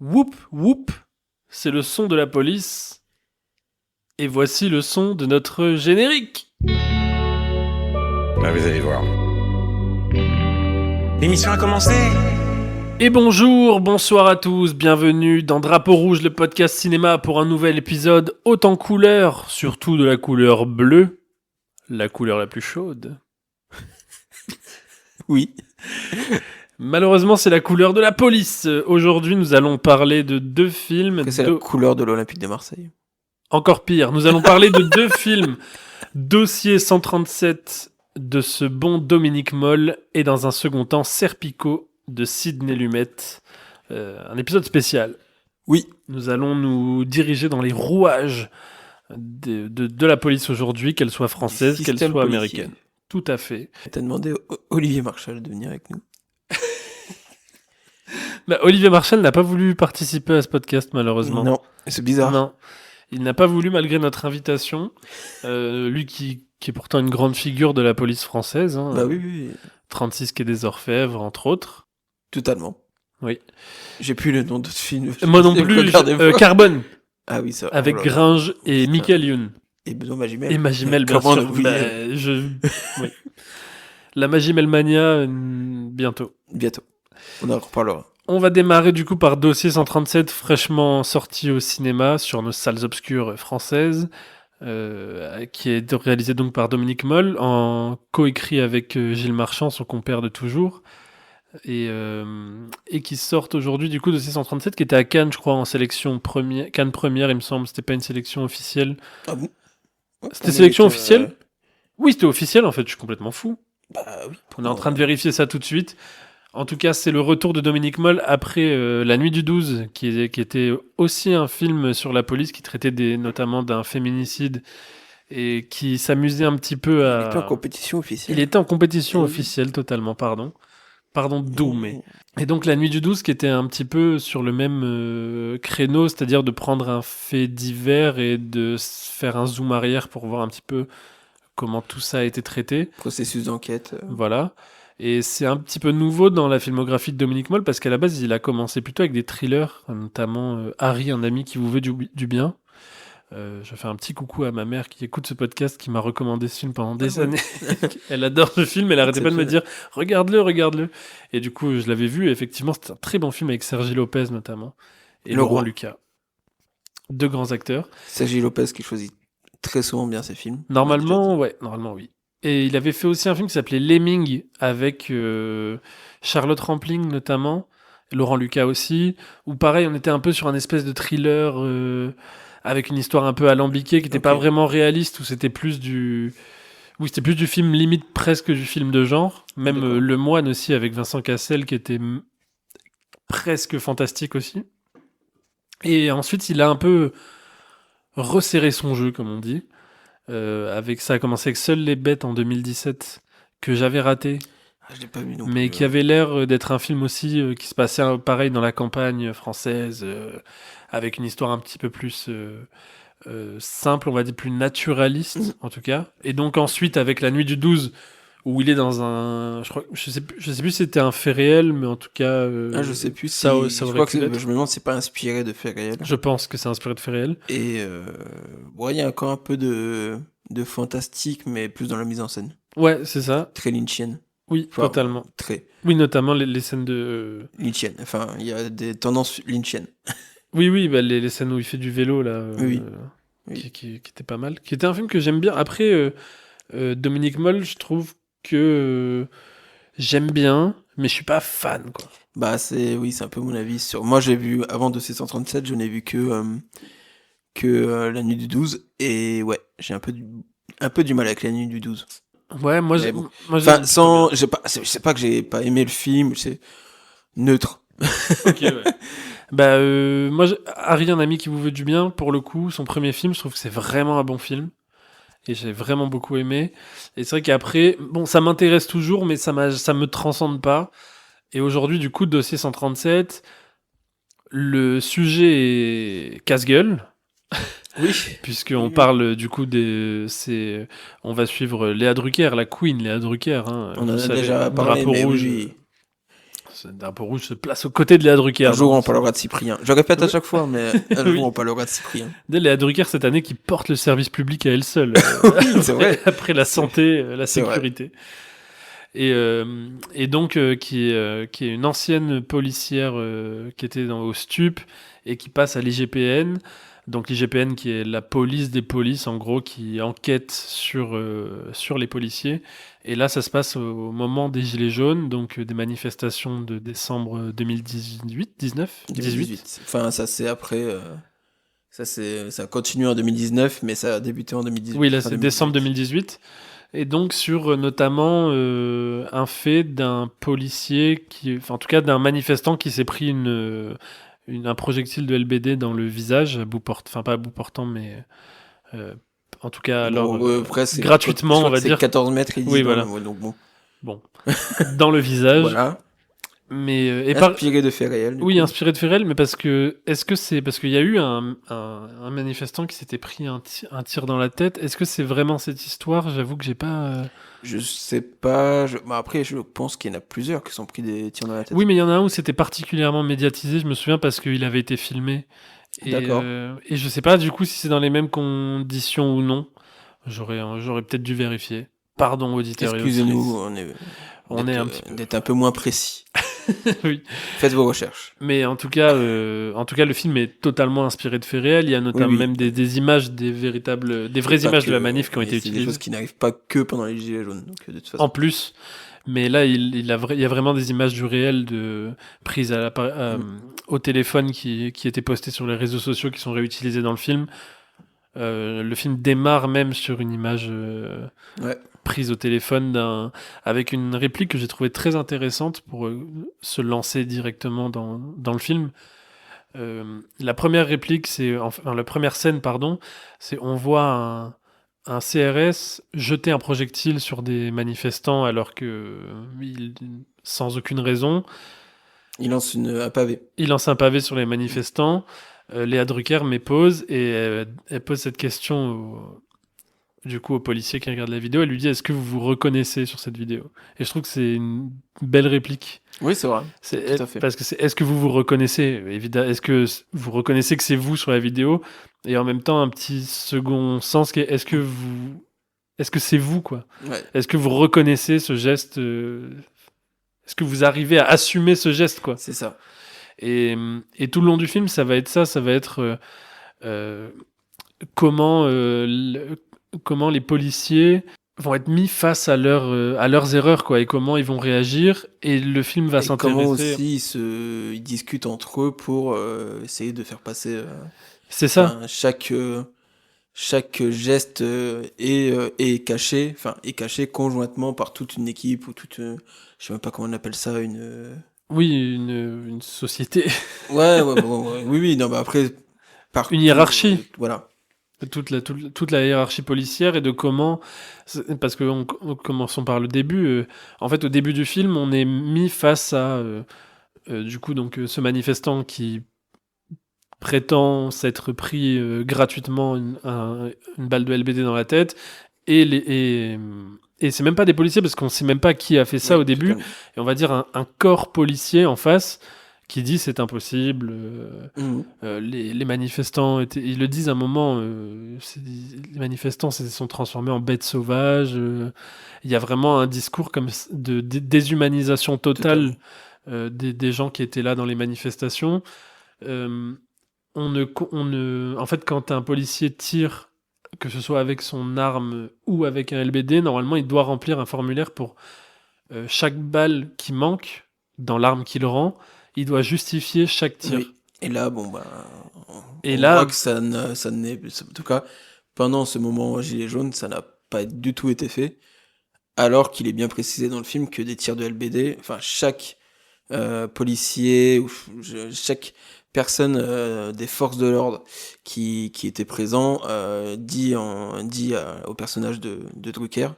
Whoop whoop, c'est le son de la police. Et voici le son de notre générique. Bah, vous allez voir. L'émission a commencé. Et bonjour, bonsoir à tous, bienvenue dans Drapeau Rouge, le podcast cinéma pour un nouvel épisode haut en couleur, surtout de la couleur bleue, la couleur la plus chaude. Oui. Malheureusement, c'est la couleur de la police. Aujourd'hui, nous allons parler de deux films. C'est la couleur de l'Olympique de Marseille. Encore pire, nous allons parler de deux films. Dossier 137 de ce bon Dominique Moll et dans un second temps Serpico de Sidney Lumet. Un épisode spécial. Oui. Nous allons nous diriger dans les rouages de la police aujourd'hui, qu'elle soit française, qu'elle soit américaine. Tout à fait. T'as demandé à Olivier Marchal de venir avec nous. Bah, Olivier Marchal n'a pas voulu participer à ce podcast, malheureusement. Non, c'est bizarre. Non, il n'a pas voulu malgré notre invitation. Lui qui est pourtant une grande figure de la police française. Hein, Bah oui. 36 quai des Orfèvres, entre autres. Totalement. Oui. J'ai plus le nom de ce film. Moi non plus. Carbone. Ah oui, ça. Avec Gringe et Michael Youn. Et Benoît Magimel. Et Magimel, bien Comment sûr. Oui. La Magimel Mania, bientôt. Bientôt. On en reparlera. On va démarrer du coup par Dossier 137, fraîchement sorti au cinéma sur nos salles obscures françaises, qui est réalisé donc par Dominique Moll, en coécrit avec Gilles Marchand, son compère de toujours, et qui sort aujourd'hui du coup Dossier 137, qui était à Cannes, je crois, en sélection première, Cannes première, il me semble, c'était pas une sélection officielle. Ah bon? Ouais, c'était sélection officielle? Oui, c'était officiel en fait, je suis complètement fou. Bah oui. On est en train de vérifier ça tout de suite. En tout cas, c'est le retour de Dominique Moll après La Nuit du 12, qui était aussi un film sur la police, qui traitait notamment d'un féminicide et qui s'amusait un petit peu à... Il était en compétition officielle. Il était en compétition officielle, totalement, pardon. Pardon, mais... Et donc La Nuit du 12, qui était un petit peu sur le même créneau, c'est-à-dire de prendre un fait divers et de faire un zoom arrière pour voir un petit peu comment tout ça a été traité. Processus d'enquête. Voilà. Et c'est un petit peu nouveau dans la filmographie de Dominique Moll, parce qu'à la base, il a commencé plutôt avec des thrillers, notamment Harry, un ami qui vous veut du bien. Je fais un petit coucou à ma mère qui écoute ce podcast, qui m'a recommandé ce film pendant des années. Elle adore ce film, elle arrêtait pas de me dire « Regarde-le ». Et du coup, je l'avais vu, et effectivement, c'est un très bon film avec Sergi Lopez, notamment, et Laurent Lucas. Deux grands acteurs. Sergi Lopez qui choisit très souvent bien ses films. Normalement, oui. Et il avait fait aussi un film qui s'appelait Lemming avec Charlotte Rampling notamment, Laurent Lucas aussi, où pareil on était un peu sur un espèce de thriller avec une histoire un peu alambiquée qui n'était pas vraiment réaliste, où c'était plus du film limite presque du film de genre. Même Le Moine aussi avec Vincent Cassel qui était presque fantastique aussi. Et ensuite il a un peu resserré son jeu comme on dit. Ça a commencé avec Seules les bêtes en 2017, que j'avais raté, je l'ai pas vu non mais plus, qui avait l'air d'être un film aussi qui se passait pareil dans la campagne française, avec une histoire un petit peu plus simple, on va dire plus naturaliste en tout cas. Et donc ensuite avec La Nuit du 12, où il est dans un... Je sais plus si c'était un fait réel, mais en tout cas... je sais plus ça aurait je crois pu que l'être. je me demande si c'est pas inspiré de faits réels. Je pense que c'est inspiré de faits réels. Et il y a encore un peu de fantastique, mais plus dans la mise en scène. Ouais, c'est ça. Très lynchienne. Oui, totalement. Très. Oui, notamment les scènes de... Lynchienne. Enfin, il y a des tendances lynchiennes. Oui, les scènes où il fait du vélo, là, qui était pas mal. Qui était un film que j'aime bien. Après, Dominique Moll, je trouve que j'aime bien, mais je suis pas fan, quoi. Bah, c'est un peu mon avis. Moi, j'ai vu, avant Dossier 137, je n'ai vu que La Nuit du 12. Et ouais, j'ai un peu du mal avec La Nuit du 12. Ouais, moi, c'est pas que j'ai pas aimé le film, c'est neutre. Ok, ouais. Bah, moi, Harry, un ami qui vous veut du bien, pour le coup, son premier film, je trouve que c'est vraiment un bon film. Et j'ai vraiment beaucoup aimé. Et c'est vrai qu'après, bon, ça m'intéresse toujours, mais ça me transcende pas. Et aujourd'hui, du coup, Dossier 137, le sujet est casse-gueule. Oui. Puisqu'on parle du coup on va suivre Léa Drucker, la Queen Léa Drucker. Hein, on en a déjà parlé, Drapeau mais rouge. oui. ce drapeau rouge se place aux côtés de Léa Drucker. Un jour, Donc, on parlera de Cyprien. Je répète à chaque fois, mais un Oui. jour, on parlera de Cyprien. Léa Drucker cette année qui porte le service public à elle seule. C'est vrai. Après la santé, la C'est vrai. sécurité. Et donc, qui est une ancienne policière qui était au STUP et qui passe à l'IGPN. Donc l'IGPN qui est la police des polices, en gros, qui enquête sur les policiers. Et là, ça se passe au moment des Gilets jaunes, donc des manifestations de décembre 2018, 19, 18. 2018. Enfin, ça, c'est après. Ça a continué en 2019, mais ça a débuté en 2018. Oui, là, Fin c'est décembre 2018. Et donc sur notamment un fait d'un policier enfin en tout cas d'un manifestant qui s'est pris un projectile de LBD dans le visage, à bout portant, enfin pas à bout portant, mais en tout cas alors après, c'est gratuitement, je crois on va que c'est dire. 14 mètres, il dit. Oui, voilà. Donc bon. Bon, dans le visage. Voilà. Mais Inspiré de faits réels. du oui, coup. inspiré de faits réels, mais est-ce que c'est parce qu'il y a eu un manifestant qui s'était pris un tir dans la tête. Est-ce que c'est vraiment cette histoire? J'avoue que j'ai pas. Je sais pas. Bah, après, je pense qu'il y en a plusieurs qui sont pris des tirs dans la tête. Oui, mais il y en a un où c'était particulièrement médiatisé, je me souviens, parce qu'il avait été filmé. D'accord. Et je sais pas du coup si c'est dans les mêmes conditions ou non. J'aurais peut-être dû vérifier. Pardon, auditeurs et Excusez-nous, auditrices. On est un petit peu. d'être un peu moins précis. Oui. Faites vos recherches. Mais en tout cas, le film est totalement inspiré de faits réels. Il y a notamment Oui. même des images, des vraies Pas images de que- la manif qui ont mais été c'est des utilisées. choses qui n'arrivent pas que pendant les Gilets jaunes. Donc, de toute façon. En plus, mais là, il y a vraiment des images du réel prises au téléphone qui étaient postées sur les réseaux sociaux qui sont réutilisées dans le film. Le film démarre même sur une image Ouais. prise au téléphone avec une réplique que j'ai trouvée très intéressante pour se lancer directement dans le film. La première réplique, la première scène, pardon, c'est on voit un CRS jeter un projectile sur des manifestants alors que sans aucune raison, Il lance un pavé. il lance un pavé sur les manifestants. Léa Drucker pose et elle pose cette question au policier qui regarde la vidéo. Elle lui dit: est-ce que vous vous reconnaissez sur cette vidéo? Et je trouve que c'est une belle réplique. Oui, c'est vrai. Tout à fait. Parce que est-ce que vous vous reconnaissez? Évidemment, est-ce que vous reconnaissez que c'est vous sur la vidéo? Et en même temps, un petit second sens qui est: est-ce que c'est vous, quoi? Ouais. Est-ce que vous reconnaissez ce geste? Est-ce que vous arrivez à assumer ce geste, quoi? C'est ça. Et tout le long du film, ça va être comment les policiers vont être mis face à leurs erreurs, quoi, et comment ils vont réagir. Et le film va Et comment s'intéresser. aussi ils discutent entre eux pour essayer de faire passer. C'est ça. Chaque geste est caché, conjointement par toute une équipe ou toute. Je sais même pas comment on appelle ça, une. Oui, une société, Ouais, oui, non, bah après. une hiérarchie. Voilà. Toute la hiérarchie policière et de comment, parce que commençons par le début. En fait, au début du film, on est mis face à du coup donc ce manifestant qui prétend s'être pris gratuitement une balle de LBD dans la tête et c'est même pas des policiers parce qu'on sait même pas qui a fait ça Oui, au début. totalement. Et on va dire un corps policier en face qui dit c'est impossible. Mhm. Les manifestants, ils le disent à un moment, les manifestants se sont transformés en bêtes sauvages. Il y a vraiment un discours comme de déshumanisation totale des gens qui étaient là dans les manifestations. En fait, quand un policier tire, que ce soit avec son arme ou avec un LBD, normalement, il doit remplir un formulaire pour chaque balle qui manque dans l'arme qu'il rend. Il doit justifier chaque tir. Oui. Et là, bon, bah. Et on là- voit que ça n'est. En tout cas, pendant ce moment Gilet jaune, ça n'a pas du tout été fait. Alors qu'il est bien précisé dans le film que des tirs de LBD, enfin, chaque policier ou chaque personne des forces de l'ordre qui était présent dit au personnage de Drucker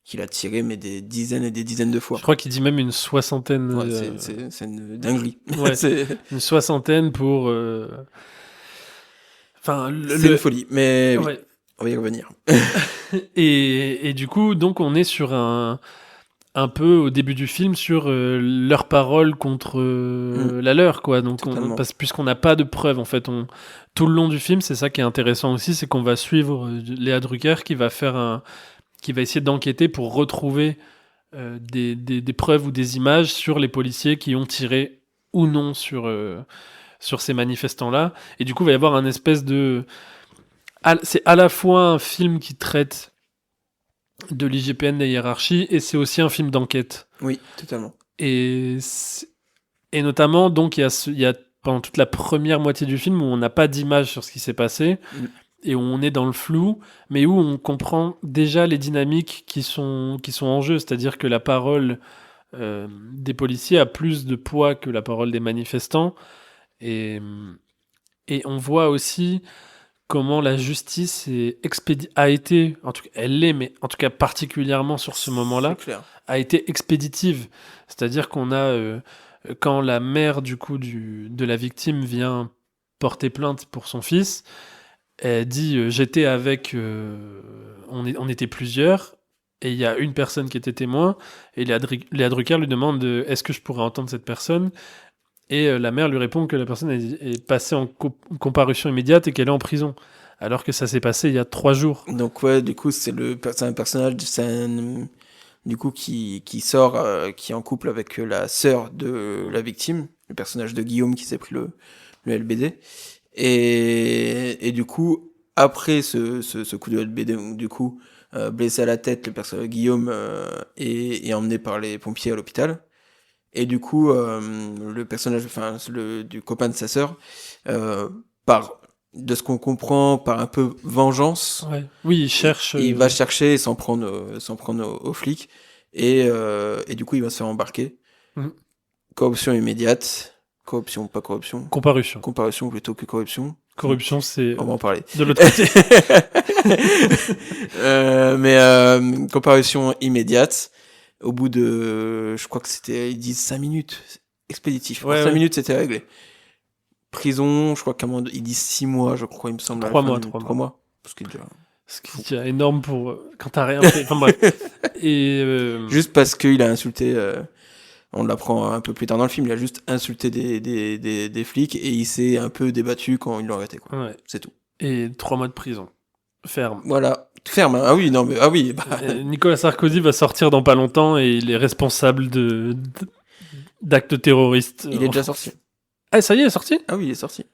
qu'il a tiré mais des dizaines et des dizaines de fois. Je crois qu'il dit même une soixantaine. Ouais, c'est une dinguerie. Ouais. c'est Une soixantaine pour. Enfin, c'est une folie, mais oui, ouais. on va y revenir. Et du coup, donc, on est sur un un peu au début du film sur leur parole contre la leur, quoi. Donc, Totalement. puisqu'on n'a pas de preuves, en fait, tout le long du film, c'est ça qui est intéressant aussi, c'est qu'on va suivre Léa Drucker qui va qui va essayer d'enquêter pour retrouver des preuves ou des images sur les policiers qui ont tiré ou non sur ces manifestants-là. Et du coup, il va y avoir un espèce de... C'est à la fois un film qui traite de l'IGPN, des hiérarchies, et c'est aussi un film d'enquête. Oui, totalement. Et, et notamment, donc, il y a pendant toute la première moitié du film où on n'a pas d'image sur ce qui s'est passé, et où on est dans le flou, mais où on comprend déjà les dynamiques qui sont en jeu, c'est-à-dire que la parole des policiers a plus de poids que la parole des manifestants, et, et on voit aussi comment la justice a été, en tout cas, elle l'est, mais en tout cas particulièrement sur ce moment-là, C'est clair. a été expéditive. C'est-à-dire qu'on a, quand la mère du coup de la victime vient porter plainte pour son fils, elle dit j'étais avec, on était plusieurs, et il y a une personne qui était témoin, et Léa Drucker lui demande est-ce que je pourrais entendre cette personne, et la mère lui répond que la personne est passée en comparution immédiate et qu'elle est en prison, alors que ça s'est passé il y a 3 jours. Donc ouais, du coup, c'est un personnage, du coup qui sort, qui est en couple avec la sœur de la victime, le personnage de Guillaume qui s'est pris le LBD. Et du coup, après ce coup de LBD, donc, du coup, blessé à la tête, le personnage Guillaume est emmené par les pompiers à l'hôpital. Et du coup, le personnage, enfin, du copain de sa sœur, de ce qu'on comprend, par un peu vengeance, Ouais. Oui, il cherche. il va chercher et s'en prendre aux flics. Et du coup, il va se faire embarquer. Mhm. Corruption immédiate. Corruption, pas corruption. Comparution. Comparution plutôt que corruption. Corruption, c'est On va en parler. de l'autre côté. Comparution immédiate. Au bout de, je crois que ils disent 5 minutes. Expéditif. Ouais, En 5 ouais. minutes, c'était réglé. Prison, je crois ils disent 6 mois, je crois, il me semble. 3 mois, 3 3 mois. Parce que déjà. Ce qui est déjà énorme pour quand t'as rien fait. Enfin bref. Et Juste parce qu'il a insulté, on l'apprend un peu plus tard dans le film, il a juste insulté des flics et il s'est un peu débattu quand ils l'ont arrêté, quoi. ouais. C'est tout. Et 3 mois de prison. Ferme. Voilà. Ferme, hein. Ah oui, non, mais, ah oui, bah. Nicolas Sarkozy va sortir dans pas longtemps et il est responsable d'actes terroristes. Il est déjà sorti. Ah, ça y est, il est sorti. Ah oui, il est sorti.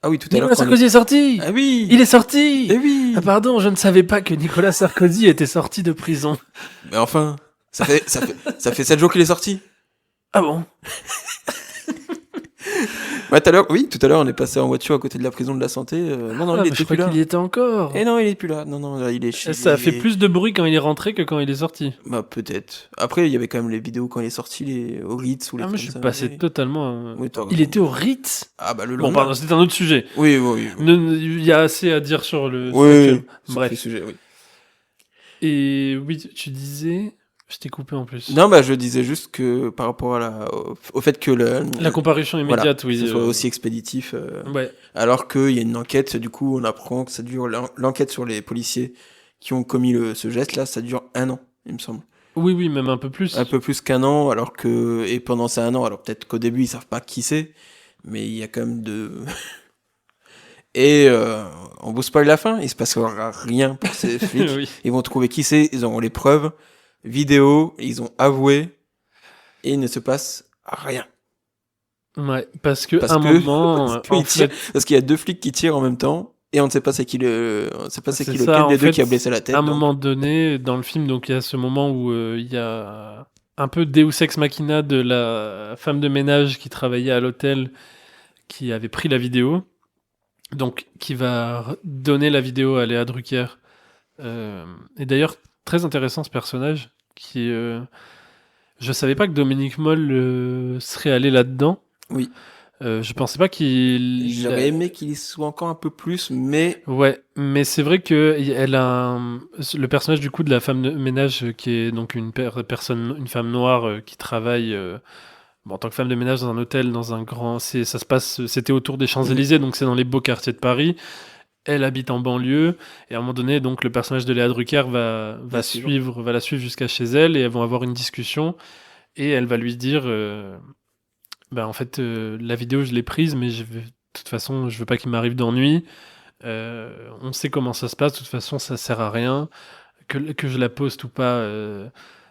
Ah oui, tout à l'heure. Nicolas Sarkozy est sorti. Ah oui. Il est sorti. Eh oui. Ah pardon, je ne savais pas que Nicolas Sarkozy était sorti de prison. Mais enfin, ça fait 7 jours qu'il est sorti. Ah bon? Ouais, tout à l'heure, on est passé en voiture à côté de la prison de la Santé. Non, il je était crois plus là. qu'il y était encore. Et non, il est plus là. Non, là, il est chez. Ça a fait plus de bruit quand il est rentré que quand il est sorti. Bah, peut-être. Après, il y avait quand même les vidéos quand il est sorti, au Ritz ou les Ah, moi trucs je suis comme ça. passé Oui. totalement. Oui, t'as Il raison. était au Ritz. Ah, bah, le Bon, lendemain. pardon, c'est un autre sujet. Oui. Il y a assez à dire sur le. Oui, sur Bref. ce sujet, oui. Et oui, tu disais. Je t'ai coupé en plus. Non, bah, je disais juste que par rapport au fait que La comparution immédiate, voilà, oui. que ce soit aussi expéditif, Ouais. alors qu'il y a une enquête, du coup, on apprend que ça dure, l'enquête sur les policiers qui ont commis ce geste-là, ça dure 1 an, il me semble. Oui, même un peu plus. Un peu plus qu'1 an, et pendant ces 1 an, alors peut-être qu'au début, ils savent pas qui c'est, mais il y a quand même Et on vous spoil la fin, il se passera rien pour ces flics. Oui. Ils vont trouver qui c'est, ils auront les preuves, vidéo, ils ont avoué, et il ne se passe rien. Ouais, parce que Parce un que- moment, parce que en ils tirent. fait, Parce qu'il y a 2 flics qui tirent en même temps, et on ne sait pas c'est qui C'est lequel ça, en des deux fait, qui a blessé la tête. à un donc. moment donné, dans le film, donc il y a ce moment où il y a un peu Deus Ex Machina de la femme de ménage qui travaillait à l'hôtel, qui avait pris la vidéo, donc qui va donner la vidéo à Léa Drucker. Et d'ailleurs, très intéressant ce personnage, qui je savais pas que Dominique Moll serait allé là-dedans. Oui. Je pensais pas qu'il. J'aurais aimé qu'il y soit encore un peu plus, mais Ouais, mais c'est vrai que elle a le personnage du coup de la femme de ménage qui est donc une femme noire qui travaille en tant que femme de ménage dans un hôtel, dans un grand. C'était autour des Champs-Élysées, donc c'est dans les beaux quartiers de Paris. elle habite en banlieue, et à un moment donné, donc le personnage de Léa Drucker va La suivre. va la suivre jusqu'à chez elle, et elles vont avoir une discussion, et elle va lui dire, bah en fait, la vidéo je l'ai prise, mais de toute façon, je veux pas qu'il m'arrive d'ennui. On sait comment ça se passe, de toute façon, ça sert à rien. Que je la poste ou pas,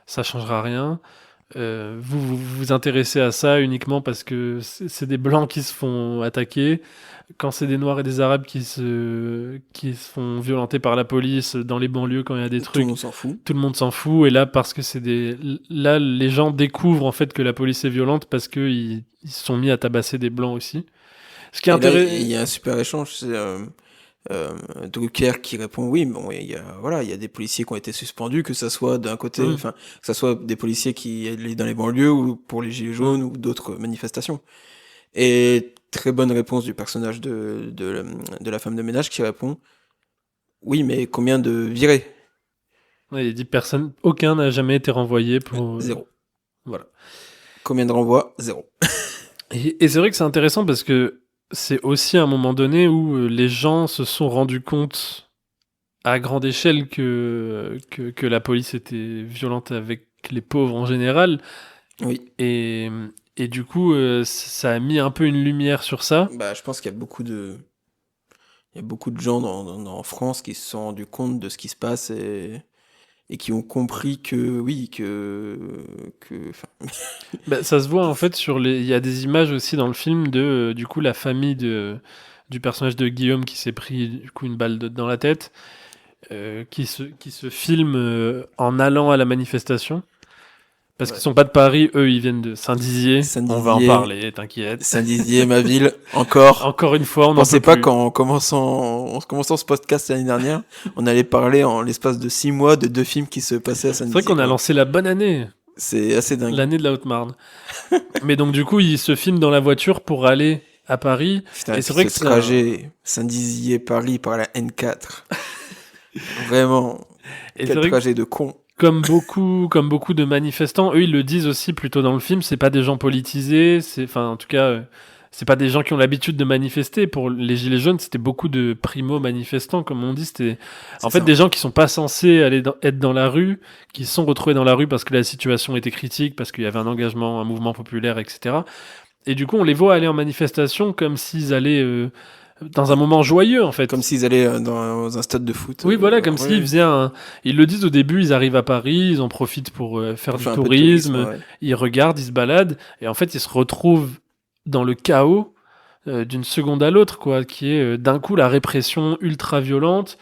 ça changera rien. Vous intéressez à ça uniquement parce que c'est des blancs qui se font attaquer. Quand c'est des noirs et des arabes qui se font violenter par la police dans les banlieues quand il y a des Tout le trucs, monde s'en fout. tout le monde s'en fout. Et là, parce que là, les gens découvrent en fait que la police est violente parce que ils se sont mis à tabasser des blancs aussi. Ce qui est Et là, il intéressant. y a un super échange. C'est Drucker qui répond oui, bon, il y a des policiers qui ont été suspendus, que ça soit d'un côté, Mm. enfin, que ça soit des policiers qui allaient dans les banlieues ou pour les gilets jaunes ou d'autres manifestations. Et très bonne réponse du personnage de la femme de ménage qui répond oui, mais combien de virés? Ouais, il dit personne, aucun n'a jamais été renvoyé pour. Zéro. Voilà. Combien de renvois? Zéro. Et c'est vrai que c'est intéressant parce que c'est aussi un moment donné où les gens se sont rendus compte à grande échelle que la police était violente avec les pauvres en général. Oui. Et, et du coup, ça a mis un peu une lumière sur ça. Bah, je pense qu'il y a il y a beaucoup de gens en France qui se sont rendus compte de ce qui se passe et qui ont compris que, oui, enfin, Bah, ça se voit en fait il y a des images aussi dans le film de du coup la famille du personnage de Guillaume qui s'est pris du coup une balle dans la tête, qui se filme en allant à la manifestation. Parce qu'ils ouais. sont pas de Paris, eux ils viennent de Saint-Dizier. On va en Saint-Dizier, parler, t'inquiète. Saint-Dizier, ma ville, encore. Encore une fois, on Je n'en pensais peut pas plus. en commençant ce podcast l'année dernière, on allait parler en l'espace de 6 mois de 2 films qui se passaient à C'est vrai Saint-Dizier, qu'on a quoi. lancé la bonne année, C'est assez dingue. l'année de la Haute-Marne. Mais donc du coup, ils se filment dans la voiture pour aller à Paris. Putain, Et et c'est puis vrai que ce c'est trajet Saint-Dizier-Paris par la N4. Vraiment, et c'est quel vrai que trajet de con. comme beaucoup de manifestants, eux ils le disent aussi plutôt dans le film, c'est pas des gens politisés, enfin en tout cas, c'est pas des gens qui ont l'habitude de manifester. Pour les Gilets jaunes, c'était beaucoup de primo-manifestants, comme on dit. C'était en C'est fait ça. des gens qui sont pas censés être dans la rue, qui se sont retrouvés dans la rue parce que la situation était critique, parce qu'il y avait un engagement, un mouvement populaire, etc. Et du coup, on les voit aller en manifestation comme s'ils allaient dans un moment joyeux, en Comme fait. s'ils allaient dans un stade de foot. Oui, voilà, comme s'ils Ouais, faisaient un. Ils le disent au début, ils arrivent à Paris, ils en profitent pour faire pour du faire un peu de tourisme, tourisme, ouais. ils regardent, ils se baladent, et en fait, ils se retrouvent dans le chaos d'une seconde à l'autre, quoi, qui est d'un coup la répression ultra violente.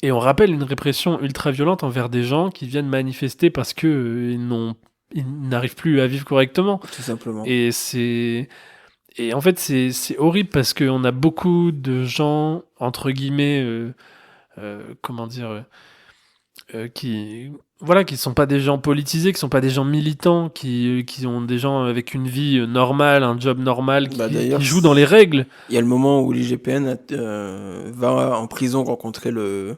Et on rappelle une répression ultra violente envers des gens qui viennent manifester parce que ils n'arrivent plus à vivre correctement. Tout simplement. Et et en fait, c'est horrible parce qu'on a beaucoup de gens, entre guillemets, comment dire, qui, voilà, qui sont pas des gens politisés, qui sont pas des gens militants, qui ont des gens avec une vie normale, un job normal, Bah, d'ailleurs, qui jouent dans les règles. il y a le moment où l'IGPN va en prison rencontrer le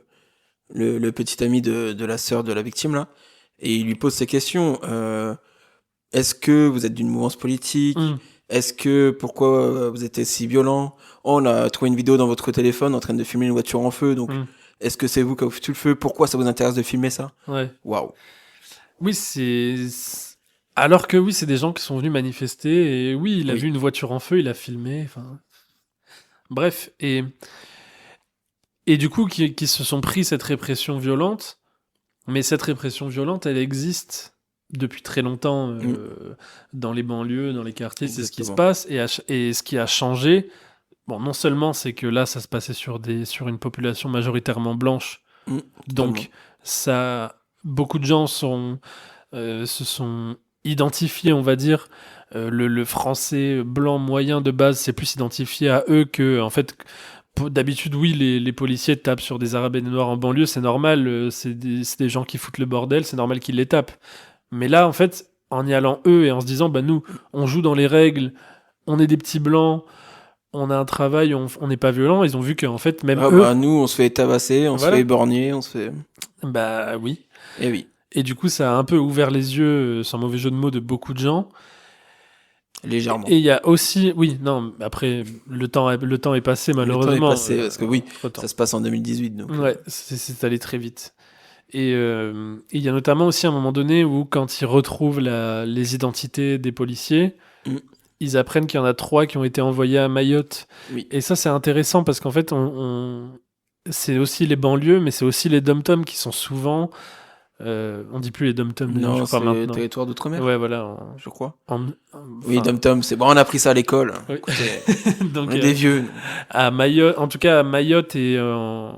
petit ami de la sœur de la victime, là, et il lui pose ces questions. Est-ce que vous êtes d'une mouvance politique? Mm, Pourquoi vous êtes si violent? Oh, on a trouvé une vidéo dans votre téléphone en train de filmer une voiture en feu, donc mm, est-ce que c'est vous qui avez foutu le feu? Pourquoi ça vous intéresse de filmer ça? ouais. Waouh. Oui, alors que oui, c'est des gens qui sont venus manifester, et oui, il a Oui. vu une voiture en feu, il a filmé, enfin... Bref, et du coup, qui se sont pris cette répression violente, mais cette répression violente, elle existe depuis très longtemps dans les banlieues, dans les quartiers, c'est ce qui se Exactement. passe. Et ce qui a changé, bon, non seulement c'est que là, ça se passait sur une population majoritairement blanche, Totalement. donc beaucoup de gens se sont identifiés, on va dire. Le français blanc moyen de base s'est plus identifié à eux que, en fait, d'habitude, oui, les policiers tapent sur des arabes et des noirs en banlieue, c'est normal, c'est des gens qui foutent le bordel, c'est normal qu'ils les tapent. Mais là, en fait, en y allant eux et en se disant, bah nous, on joue dans les règles, on est des petits blancs, on a un travail, on n'est pas violent, ils ont vu qu'en fait, même Ah eux, bah nous, on se fait tabasser, on se voilà, fait éborgner, on se fait... bah oui. Eh oui. Et du coup, ça a un peu ouvert les yeux, sans mauvais jeu de mots, de beaucoup de gens. légèrement. Et il y a aussi, oui, non, après, le temps est passé, malheureusement. Le temps est passé, parce que oui, trop-temps. ça se passe en 2018. Donc, Ouais, c'est allé très vite. Et il y a notamment aussi un moment donné où, quand ils retrouvent les identités des policiers, Mm. ils apprennent qu'il y en a 3 qui ont été envoyés à Mayotte. Oui. Et ça, c'est intéressant parce qu'en fait, c'est aussi les banlieues, mais c'est aussi les dom-toms qui sont souvent. On dit plus les dom-toms, d'ailleurs, Non, je crois c'est maintenant. territoire d'outre-mer, Ouais, voilà. je crois. Enfin, Oui, Dom Tom, c'est bon, on a appris ça à l'école. oui. Écoutez, Donc, on est des vieux, nous. à Mayotte, en tout cas à Mayotte et en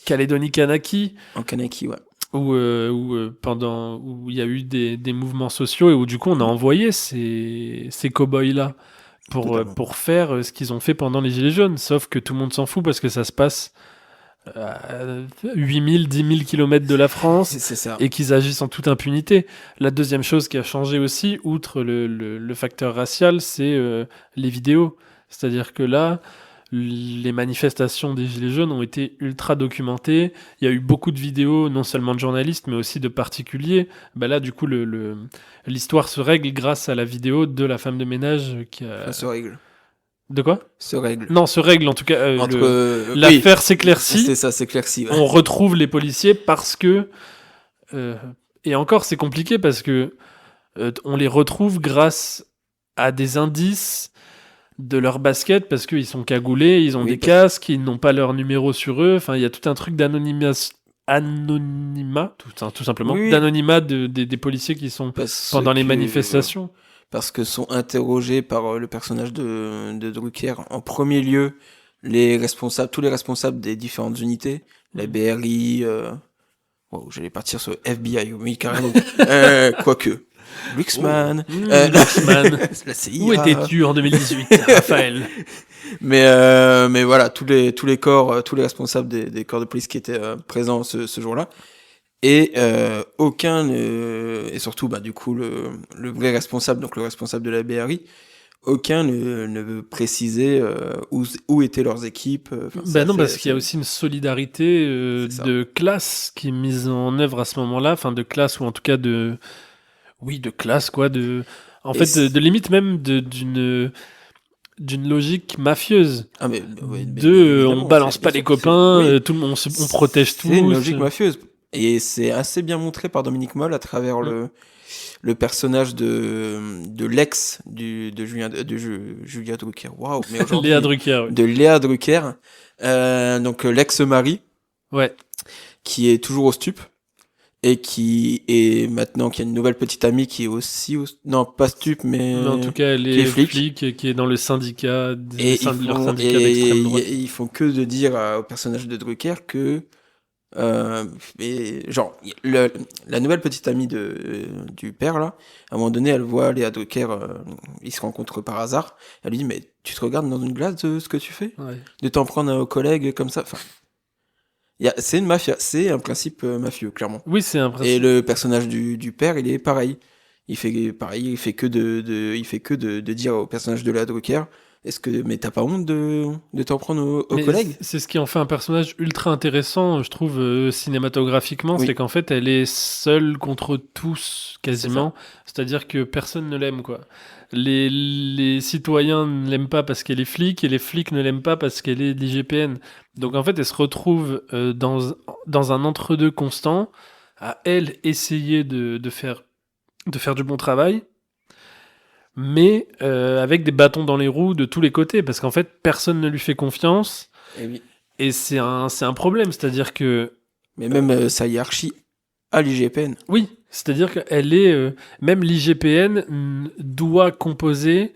Calédonie-Kanaki, En Kanaki, ouais. où il y a eu des mouvements sociaux et où du coup on a envoyé ces cow-boys-là Totalement. pour faire ce qu'ils ont fait pendant les Gilets jaunes. Sauf que tout le monde s'en fout parce que ça se passe à 8000, 10 000 kilomètres de la France C'est ça. et qu'ils agissent en toute impunité. La deuxième chose qui a changé aussi, outre le facteur racial, c'est les vidéos. C'est-à-dire que là, les manifestations des Gilets jaunes ont été ultra documentées. Il y a eu beaucoup de vidéos, non seulement de journalistes, mais aussi de particuliers. Bah là, du coup, l'histoire se règle grâce à la vidéo de la femme de ménage qui a... Ça se règle. De quoi? Se règle. Non, se règle en tout cas. Oui, L'affaire s'éclaircit. c'est ça, s'éclaircit. Ouais. On retrouve les policiers parce que... et encore, c'est compliqué parce que on les retrouve grâce à des indices de leur basket parce qu'ils sont cagoulés, ils ont Oui, des casques, ils n'ont pas leur numéro sur eux. Enfin, il y a tout un truc anonymat, tout simplement, Oui. d'anonymat des policiers qui sont pendant les manifestations. Parce que sont interrogés par le personnage de Drucker, en premier lieu, tous les responsables des différentes unités, la BRI, wow, j'allais partir sur FBI, oui, carrément, quoique. Luxman, Luxman. la CIA. Où étais-tu en 2018, Raphaël? Mais voilà, tous les corps, tous les responsables des corps de police qui étaient présents ce jour-là. Et aucun, et surtout bah, du coup le vrai responsable, donc le responsable de la BRI, aucun ne veut préciser où étaient leurs équipes. Ben non, parce qu'il y a aussi une solidarité C'est ça. de classe qui est mise en œuvre à ce moment-là, enfin de classe ou en tout cas de classe quoi, en fait de limite même d'une logique mafieuse. Ah mais, ouais, On balance pas les copains, oui. tout le monde on protège tous. C'est une logique mafieuse. Et c'est assez bien montré par Dominique Moll à travers le personnage de l'ex de Julia Drucker. Waouh, mais aujourd'hui. Léa Drucker, oui. De Léa Drucker. Donc l'ex-mari, Ouais. qui est toujours au stup. Et qui est maintenant, qui a une nouvelle petite amie qui est aussi non, pas stup, mais en tout cas, elle qui est est flic. flic, qui est dans le syndicat, Et leur syndicat d'extrême droite. ils font que de dire au personnage de Drucker que genre la nouvelle petite amie du père là, à un moment donné elle voit Léa Drucker, ils se rencontrent par hasard, elle lui dit mais tu te regardes dans une glace de ce que tu fais, Ouais. de t'en prendre aux collègues comme ça, enfin c'est une mafia, c'est un principe mafieux clairement. Oui, c'est un principe. Et le personnage du père il est pareil, il fait que de dire au personnage de Léa Drucker mais t'as pas honte de t'en prendre aux Mais collègues? c'est ce qui en fait un personnage ultra intéressant, je trouve, cinématographiquement. Oui. C'est qu'en fait, elle est seule contre tous, quasiment. C'est-à-dire que personne ne l'aime, quoi. Les citoyens ne l'aiment pas parce qu'elle est flic, et les flics ne l'aiment pas parce qu'elle est de l'IGPN. Donc en fait, elle se retrouve dans un entre-deux constant, à elle essayer de faire du bon travail, mais avec des bâtons dans les roues de tous les côtés, parce qu'en fait, personne ne lui fait confiance, Et oui. et c'est un problème, c'est-à-dire que... Mais même sa hiérarchie à l'IGPN. Oui, c'est-à-dire qu'elle est... même l'IGPN doit composer,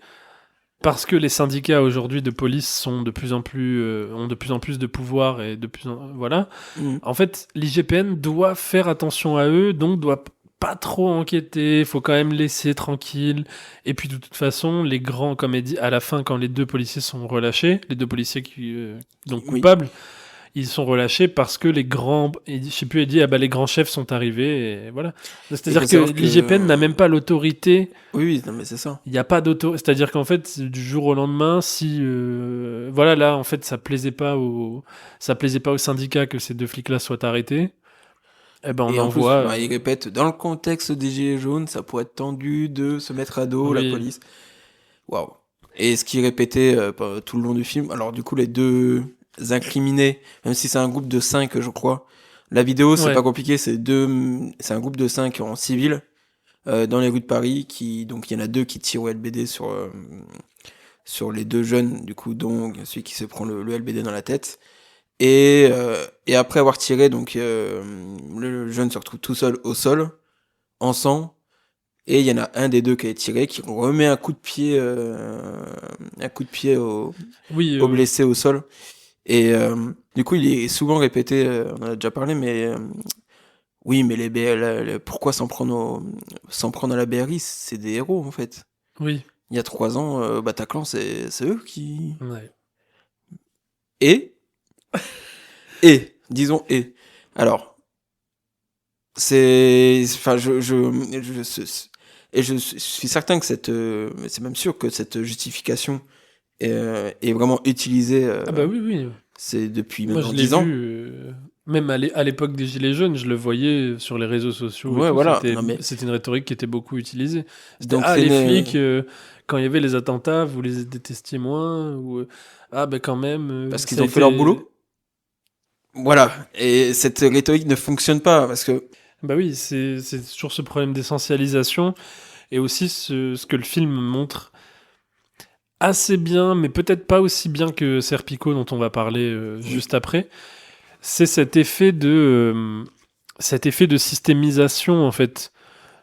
parce que les syndicats aujourd'hui de police sont de plus en plus, ont de plus en plus de pouvoir, et voilà. En fait, l'IGPN doit faire attention à eux, donc doit pas trop enquêter, faut quand même laisser tranquille. Et puis de toute façon, les grands, comme elle dit, à la fin, quand les deux policiers sont relâchés, les deux policiers donc coupables, ils sont relâchés parce que les grands, je sais plus, elle dit, ah bah les grands chefs sont arrivés, et voilà. C'est-à-dire que l'IGPN n'a même pas l'autorité. Oui, non mais c'est ça. Il n'y a pas d'autorité. C'est-à-dire qu'en fait, du jour au lendemain, si voilà, là, en fait, ça plaisait pas aux syndicats que ces deux flics-là soient arrêtés. Eh ben, on envoie. Plus, il répète, dans le contexte des Gilets jaunes, ça pourrait être tendu de se mettre à dos la police. Waouh. Et ce qu'il répétait tout le long du film, alors du coup, les deux incriminés, même si c'est un groupe de 5, je crois, la vidéo, c'est Ouais. pas compliqué, c'est un groupe de 5 en civil, dans les rues de Paris, donc il y en a deux qui tirent au LBD sur les deux jeunes, du coup, dont celui qui se prend le LBD dans la tête. Et après avoir tiré, donc le jeune se retrouve tout seul au sol, en sang, et il y en a un des deux qui a tiré, qui remet un coup de pied Oui, au blessé au sol. Et du coup, il est souvent répété, on en a déjà parlé, mais oui, mais pourquoi s'en prendre à la BRI? C'est des héros, en fait. oui. Il y a 3 ans, Bataclan, c'est eux qui... Ouais. Et, disons, alors, enfin, et je suis certain que c'est même sûr que cette justification est vraiment utilisée, Ah bah oui, oui. c'est depuis Moi, maintenant je l'ai 10 ans. vu, même à l'époque des Gilets jaunes, je le voyais sur les réseaux sociaux et Ouais, tout. voilà. Non, mais C'était une rhétorique qui était beaucoup utilisée. C'était, donc ah, c'est les une, flics, quand il y avait les attentats, vous les détestiez moins, ou, ah, ben quand même, parce ça qu'ils a ont fait leur été. boulot. Voilà. Et cette rhétorique ne fonctionne pas parce que Bah oui, c'est toujours ce problème d'essentialisation, et aussi ce que le film montre assez bien, mais peut-être pas aussi bien que Serpico, dont on va parler oui, juste après. C'est cet effet de systémisation, en fait.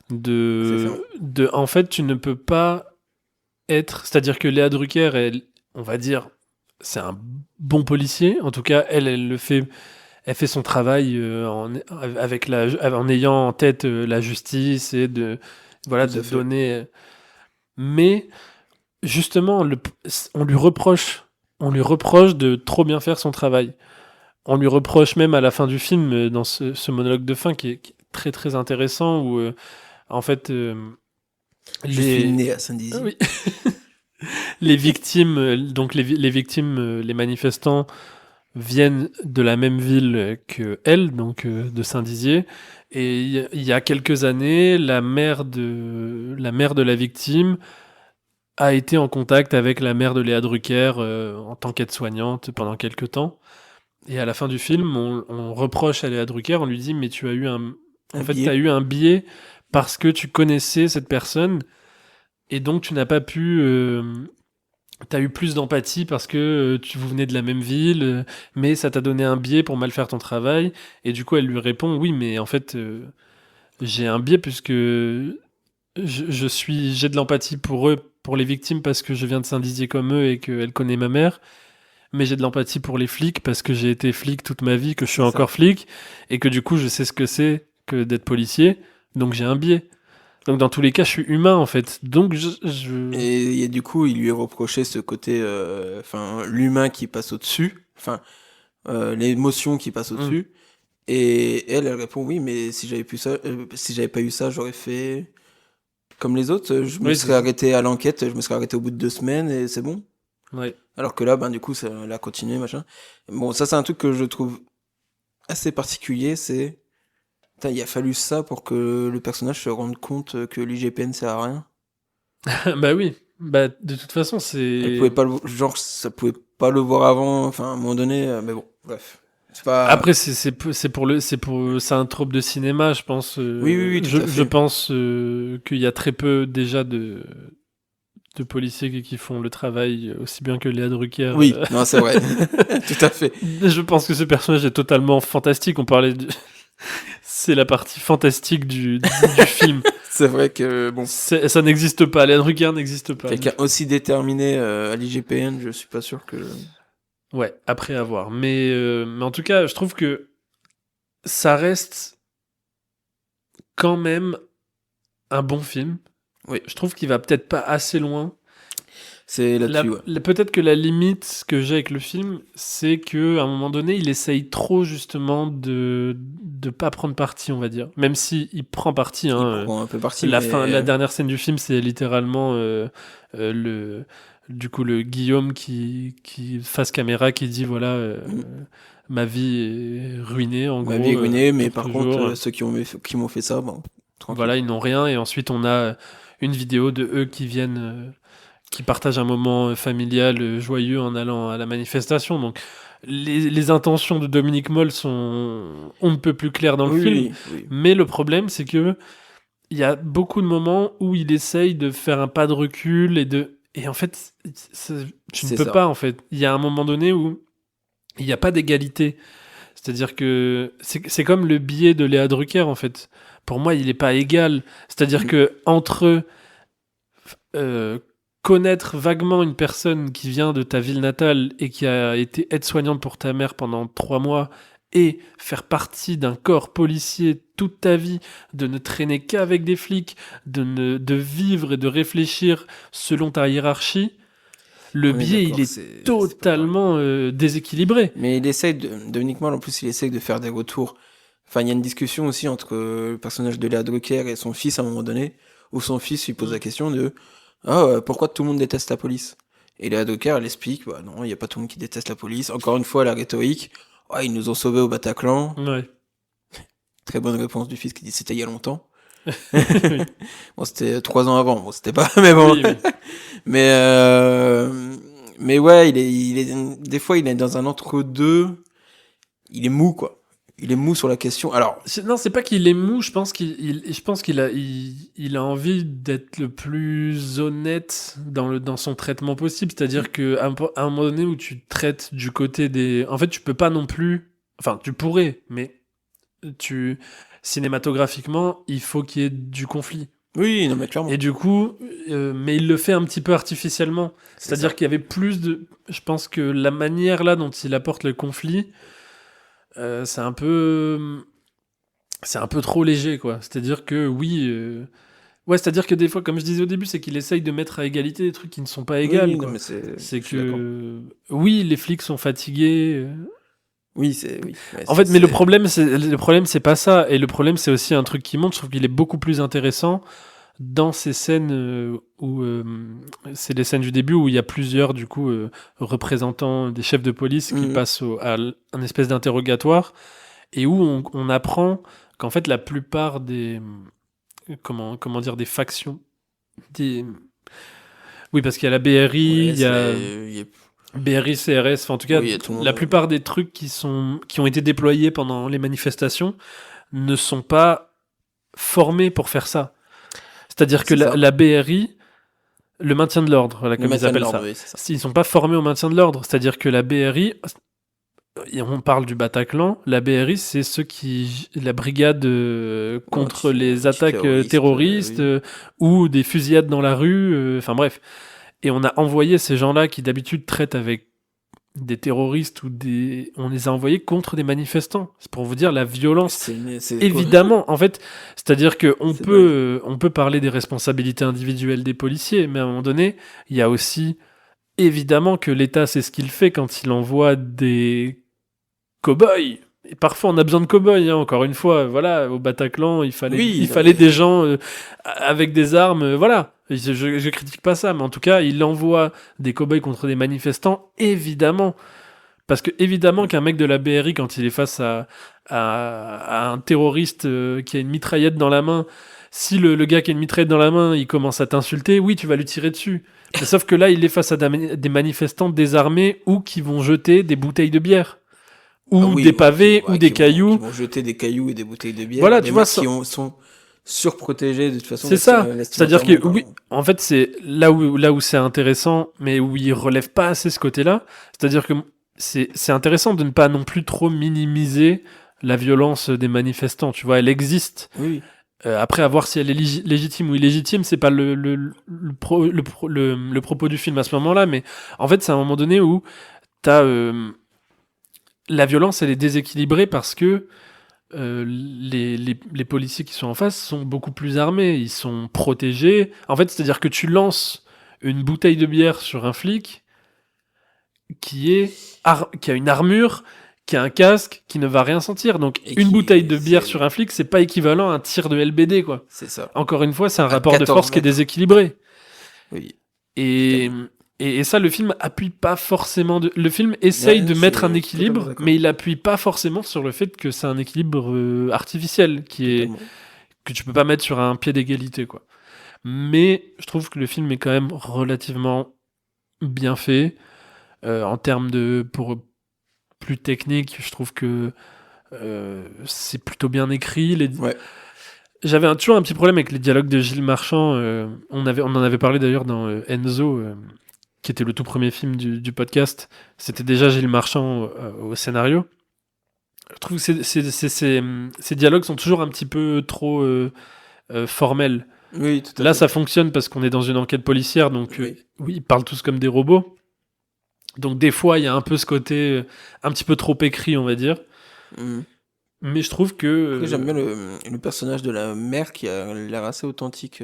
c'est ça. En fait, tu ne peux pas être. C'est-à-dire que Léa Drucker, elle, on va dire, c'est un bon policier. En tout cas, elle le fait. Elle fait son travail en ayant en tête la justice et voilà, Tout de à fait. donner. Mais justement, on lui reproche de trop bien faire son travail. On lui reproche même à la fin du film, dans ce monologue de fin qui est très très intéressant, où en fait Je suis les né à Ah Saint-Dizier. oui. Les victimes, donc les victimes, les manifestants viennent de la même ville que elle, donc de Saint-Dizier. Et il y a quelques années, la mère de la victime a été en contact avec la mère de Léa Drucker en tant qu'aide-soignante pendant quelques temps. Et à la fin du film, on reproche à Léa Drucker, on lui dit, mais en Un fait, t'as billet. eu un biais parce que tu connaissais cette personne et donc tu n'as pas pu, t'as eu plus d'empathie parce que vous venez de la même ville, mais ça t'a donné un biais pour mal faire ton travail. Et du coup, elle lui répond, oui, mais en fait, j'ai un biais puisque j'ai de l'empathie pour eux, pour les victimes parce que je viens de Saint-Dizier comme eux et qu'elle connaît ma mère. Mais j'ai de l'empathie pour les flics parce que j'ai été flic toute ma vie, que je suis C'est ça. encore flic, et que du coup je sais ce que c'est que d'être policier, donc j'ai un biais. Donc dans tous les cas, je suis humain en fait. Donc Et du coup, il lui est reproché ce côté, enfin, l'humain qui passe au-dessus, enfin, l'émotion qui passe Hmm. au-dessus. Et elle répond oui, mais si j'avais pas eu ça, j'aurais fait comme les autres. Je me Oui, c'est serais ça. arrêté à l'enquête, je me serais arrêté au bout de 2 semaines et c'est bon. Ouais. Alors que là, ben du coup, ça elle a continué, machin. Bon, ça c'est un truc que je trouve assez particulier, c'est putain, il a fallu ça pour que le personnage se rende compte que l'IGPN sert à rien. Bah oui. Bah de toute façon, Elle pouvait c'est. pas genre ça pouvait pas le voir avant, enfin à un moment donné, mais bon, bref. C'est pas. Après, c'est un trope de cinéma, je pense. Oui, oui, oui, tout à Je fait. pense qu'il y a très peu déjà de policiers qui font le travail aussi bien que Léa Drucker. Oui, non, c'est vrai. Tout à fait. Je pense que ce personnage est totalement fantastique. C'est la partie fantastique du film. C'est vrai que bon, Ça n'existe pas. Léa Drucker n'existe pas. quelqu'un aussi déterminé à l'IGPN, je suis pas sûr que. Ouais, après avoir. Mais en tout cas, je trouve que ça reste quand même un bon film. Oui, Je trouve qu'il va peut-être pas assez loin. c'est là-dessus, ouais. Peut-être que la limite que j'ai avec le film, c'est que à un moment donné, il essaye trop justement de pas prendre parti, on va dire. Même si il prend parti. Il Hein, prend un peu parti, mais la dernière scène du film, c'est littéralement le du coup le Guillaume qui face caméra qui dit voilà ma vie est ruinée en ma vie est gros ruinée, mais pour par contre, toujours. ceux qui m'ont fait ça, bon, tranquille. Voilà, ils n'ont rien et ensuite on a une vidéo de eux qui partagent un moment familial joyeux en allant à la manifestation. Donc, les intentions de Dominique Moll sont on ne peut plus claires dans le film. Oui. Mais le problème, c'est que il y a beaucoup de moments où il essaye de faire un pas de recul et en fait, tu ne C'est peux ça. pas, en fait. Il y a un moment donné où il n'y a pas d'égalité. C'est-à-dire que c'est comme le billet de Léa Drucker, en fait. Pour moi, il n'est pas égal. C'est-à-dire que entre connaître vaguement une personne qui vient de ta ville natale et qui a été aide-soignante pour ta mère pendant 3 mois et faire partie d'un corps policier toute ta vie, de ne traîner qu'avec des flics, de vivre et de réfléchir selon ta hiérarchie, le On est biais, d'accord, il est c'est pas pareil. totalement déséquilibré. Mais Dominique Moll, en plus, il essaye de faire des retours. Enfin, il y a une discussion aussi entre le personnage de Léa Drucker et son fils à un moment donné, où son fils lui pose la question de pourquoi tout le monde déteste la police? Et Léa Drucker, elle explique bah non, il n'y a pas tout le monde qui déteste la police. Encore une fois, la rhétorique ils nous ont sauvés au Bataclan. Ouais. Très bonne réponse du fils qui dit c'était il y a longtemps. Oui. Bon, c'était 3 ans avant, bon, c'était pas, mais bon. Oui, oui. Mais ouais, des fois, il est dans un entre-deux. Il est mou, quoi. Il est mou sur la question. Alors, Non, c'est pas qu'il est mou, je pense qu'il a envie d'être le plus honnête dans son traitement possible. C'est-à-dire qu'à un moment donné où tu traites du côté des... En fait, tu peux pas non plus... Enfin, tu pourrais, mais cinématographiquement, il faut qu'il y ait du conflit. oui, non, mais clairement. Et du coup, mais il le fait un petit peu artificiellement. C'est C'est-à-dire ça. qu'il y avait plus de... Je pense que la manière là dont il apporte le conflit, c'est un peu trop léger, quoi. C'est-à-dire que oui, ouais, c'est-à-dire que des fois, comme je disais au début, c'est qu'il essaye de mettre à égalité des trucs qui ne sont pas égales, Oui, non, quoi. mais C'est je suis d'accord. que oui, les flics sont fatigués. Oui, oui. Ouais, En fait, mais le problème, c'est pas ça. Et le problème, c'est aussi un truc qui monte. Je trouve qu'il est beaucoup plus intéressant dans ces scènes où c'est les scènes du début où il y a plusieurs du coup représentants des chefs de police qui passent à un espèce d'interrogatoire et où on apprend qu'en fait la plupart des comment dire des factions des oui parce qu'il y a la BRI, il y a BRI, CRS, enfin en tout cas Oui, il y a tout le monde, la plupart des trucs qui ont été déployés pendant les manifestations ne sont pas formés pour faire ça. C'est-à-dire que C'est ça. la BRI, le maintien de l'ordre, voilà, Le comme ils maintien de appellent l'ordre, ça. oui, c'est ça. Ils sont pas formés au maintien de l'ordre. C'est-à-dire que la BRI, et on parle du Bataclan, la BRI, c'est la brigade contre les attaques terroristes ou des fusillades dans la rue, enfin bref. Et on a envoyé ces gens-là qui d'habitude traitent avec des terroristes on les a envoyés contre des manifestants. C'est pour vous dire la violence. Évidemment, en fait, c'est-à-dire que on peut parler des responsabilités individuelles des policiers, mais à un moment donné, il y a aussi évidemment que l'État sait ce qu'il fait quand il envoie des cow-boys. Et parfois, on a besoin de cow-boys, hein, encore une fois. Voilà, au Bataclan, il fallait des gens avec des armes. Voilà. Je critique pas ça, mais en tout cas, il envoie des cow-boys contre des manifestants, évidemment. Parce que, évidemment, qu'un mec de la BRI, quand il est face à un terroriste qui a une mitraillette dans la main, si le gars qui a une mitraillette dans la main, il commence à t'insulter, oui, tu vas lui tirer dessus. Mais sauf que là, il est face à des manifestants désarmés ou qui vont jeter des bouteilles de bière. Ou des pavés, ou des cailloux. Qui vont jeter des cailloux et des bouteilles de bière. Voilà, tu vois, qui sont surprotégés de toute façon. C'est ça. C'est-à-dire que, oui, en fait, c'est là où c'est intéressant, mais où il relève pas assez ce côté-là. C'est-à-dire que c'est intéressant de ne pas non plus trop minimiser la violence des manifestants. Tu vois, elle existe. Oui. Après, à voir si elle est légitime ou illégitime, c'est pas le propos du film à ce moment-là, mais en fait, c'est à un moment donné où t'as la violence, elle est déséquilibrée parce que les policiers qui sont en face sont beaucoup plus armés, ils sont protégés. En fait, c'est-à-dire que tu lances une bouteille de bière sur un flic qui a une armure, qui a un casque, qui ne va rien sentir. Donc, une bouteille de bière sur un flic, c'est pas équivalent à un tir de LBD, quoi. C'est ça. Encore une fois, c'est un rapport de force qui est déséquilibré. Oui. Et ça, le film appuie pas forcément. Le film essaye de mettre un équilibre, mais il appuie pas forcément sur le fait que c'est un équilibre artificiel que tu peux pas mettre sur un pied d'égalité, quoi. Mais je trouve que le film est quand même relativement bien fait. En termes de... Pour plus technique, je trouve que c'est plutôt bien écrit. Ouais. J'avais toujours un petit problème avec les dialogues de Gilles Marchand. On en avait parlé d'ailleurs dans Enzo, qui était le tout premier film du podcast. C'était déjà Gilles Marchand au scénario. Je trouve que ces dialogues sont toujours un petit peu trop formels. Oui, tout à Là, fait. ça fonctionne parce qu'on est dans une enquête policière, donc Oui. oui, ils parlent tous comme des robots. Donc des fois, il y a un peu ce côté un petit peu trop écrit, on va dire. Mhm. Mais je trouve que... Après, j'aime bien le personnage de la mère qui a l'air assez authentique.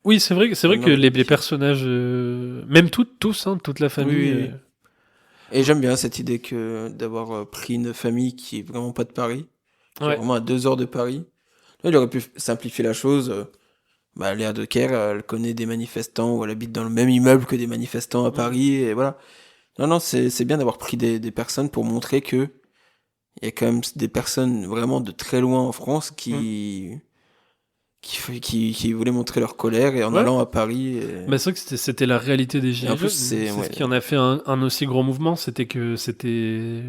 Oui, c'est vrai Non, que les magnifique. personnages, même tous, hein, toute la famille... Oui, oui, oui. Et j'aime bien cette idée d'avoir pris une famille qui est vraiment pas de Paris, qui est Ouais. vraiment à 2 heures de Paris. Là, il aurait pu simplifier la chose. Bah, Léa Decker, elle connaît des manifestants ou elle habite dans le même immeuble que des manifestants à Paris, et voilà. Non, non, c'est bien d'avoir pris des personnes pour montrer que il y a quand même des personnes vraiment de très loin en France qui voulaient montrer leur colère et en Ouais. allant à Paris. Bah, c'est vrai que c'était la réalité des Et Gilets en plus, jaunes. C'est ouais. ce qui en a fait un aussi gros mouvement, c'était que c'était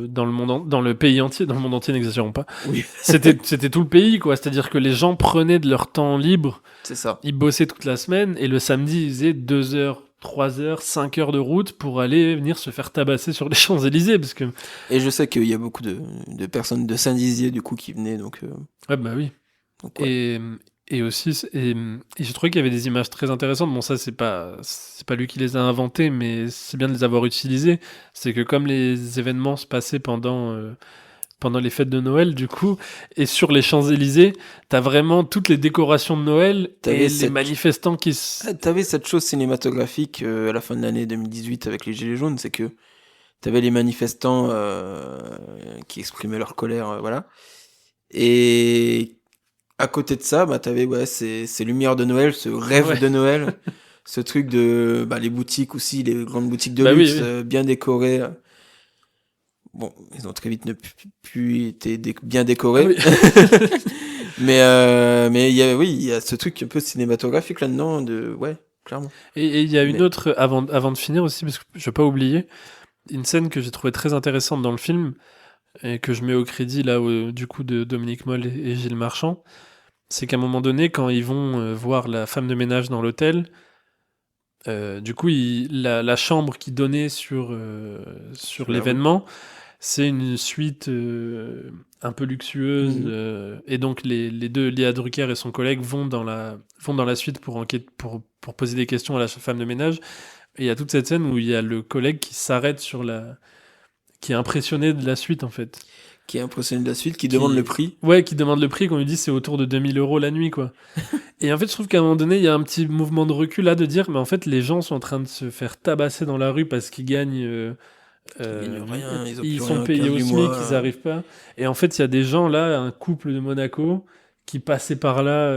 dans le monde, dans le pays entier, dans le monde entier, n'exagérons pas. Oui, C'était tout le pays, quoi. C'est-à-dire que les gens prenaient de leur temps libre, c'est ça. ils bossaient toute la semaine, et le samedi, ils faisaient 2 heures, 3 heures, 5 heures de route pour aller venir se faire tabasser sur les Champs-Élysées, parce que... Et je sais qu'il y a beaucoup de personnes de Saint-Dizier, du coup, qui venaient, donc Ouais, bah oui. ouais. Et aussi, et je trouvais qu'il y avait des images très intéressantes. Bon, ça, c'est pas lui qui les a inventées, mais c'est bien de les avoir utilisées. C'est que comme les événements se passaient pendant les fêtes de Noël, du coup, et sur les Champs-Élysées, t'as vraiment toutes les décorations de Noël T'avais et les cette- manifestants qui... T'avais cette chose cinématographique à la fin de l'année 2018 avec les Gilets jaunes, c'est que t'avais les manifestants qui exprimaient leur colère, voilà. Et à côté de ça, bah, t'avais ces lumières de Noël, ce rêve Ouais. de Noël, ce truc de les boutiques aussi, les grandes boutiques de Bah oui, luxe, oui. bien décorées. Bon, ils ont très vite ne plus été bien décorés. Oui. Mais il y a ce truc un peu cinématographique là-dedans, ouais, clairement. Et il y a une Mais- autre, avant de finir aussi, parce que je vais pas oublier, une scène que j'ai trouvée très intéressante dans le film, et que je mets au crédit là, du coup, de Dominique Moll et Gilles Marchand. C'est qu'à un moment donné, quand ils vont voir la femme de ménage dans l'hôtel, du coup, la chambre qui donnait sur Sur la l'événement, c'est une suite un peu luxueuse, Mhm. et donc les deux, Léa Drucker et son collègue, vont dans la suite pour pour poser des questions à la femme de ménage. Et il y a toute cette scène où il y a le collègue qui s'arrête qui est impressionné de la suite, en fait. Qui est impressionné de la suite, qui demande le prix. Ouais, qui demande le prix, qu'on lui dit c'est autour de 2000 € la nuit, quoi. Et en fait, je trouve qu'à un moment donné, il y a un petit mouvement de recul là, de dire, mais en fait, les gens sont en train de se faire tabasser dans la rue parce qu'ils gagnent... gagnent rien, ils ont plus sont rien, payés 15 au du SMIC, mois. ils arrivent pas. Et en fait, il y a des gens là, un couple de Monaco, qui passait par là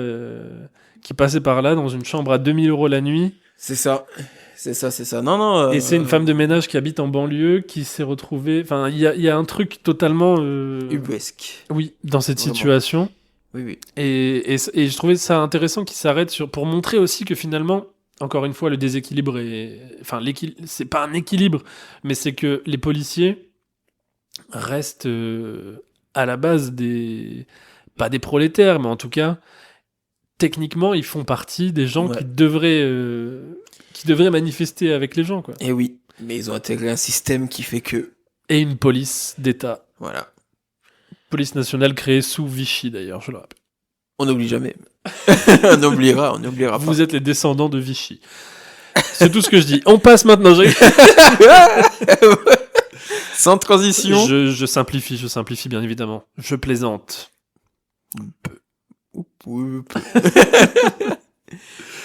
dans une chambre à 2000 € la nuit. C'est ça. C'est ça, c'est ça. Non, non. Et c'est une femme de ménage qui habite en banlieue, qui s'est retrouvée... Enfin, il y a un truc totalement... ubuesque. Oui, dans cette Vraiment. situation. Oui, oui. Et je trouvais ça intéressant qu'il s'arrête pour montrer aussi que finalement, encore une fois, le déséquilibre est... Enfin, c'est pas un équilibre, mais c'est que les policiers restent à la base pas des prolétaires, mais en tout cas, techniquement, ils font partie des gens Ouais. qui devraient manifester avec les gens, quoi. Et oui. Mais ils ont intégré un système qui fait que. Et une police d'État. Voilà. Police nationale créée sous Vichy, d'ailleurs, je le rappelle. On n'oublie jamais. on n'oubliera pas. Vous êtes les descendants de Vichy. C'est tout ce que je dis. On passe maintenant. Sans transition. Je simplifie bien évidemment. Je plaisante. Oui.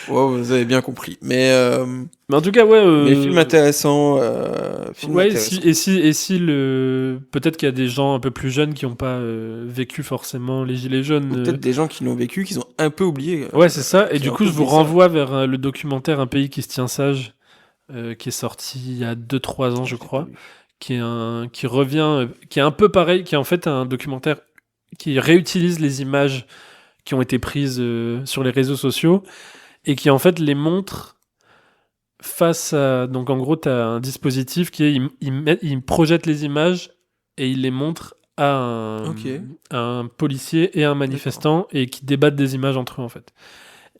Ouais, vous avez bien compris. Mais Mais en tout cas, ouais. mais film intéressant. Ouais, si peut-être qu'il y a des gens un peu plus jeunes qui n'ont pas vécu forcément les Gilets jaunes. Ou peut-être des gens qui l'ont vécu, qui ont un peu oublié. Ouais, c'est ça. Et qui du ont coup, un je peu vous oublié ça. renvoie vers le documentaire Un pays qui se tient sage, qui est sorti il y a 2-3 ans, je crois, qui revient, qui est un peu pareil, qui est en fait un documentaire qui réutilise les images qui ont été prises sur les réseaux sociaux et qui en fait les montre face à... Donc en gros, tu as un dispositif qui est... Il projette les images et il les montre Ok. à un policier et un manifestant et qui débattent des images entre eux en fait.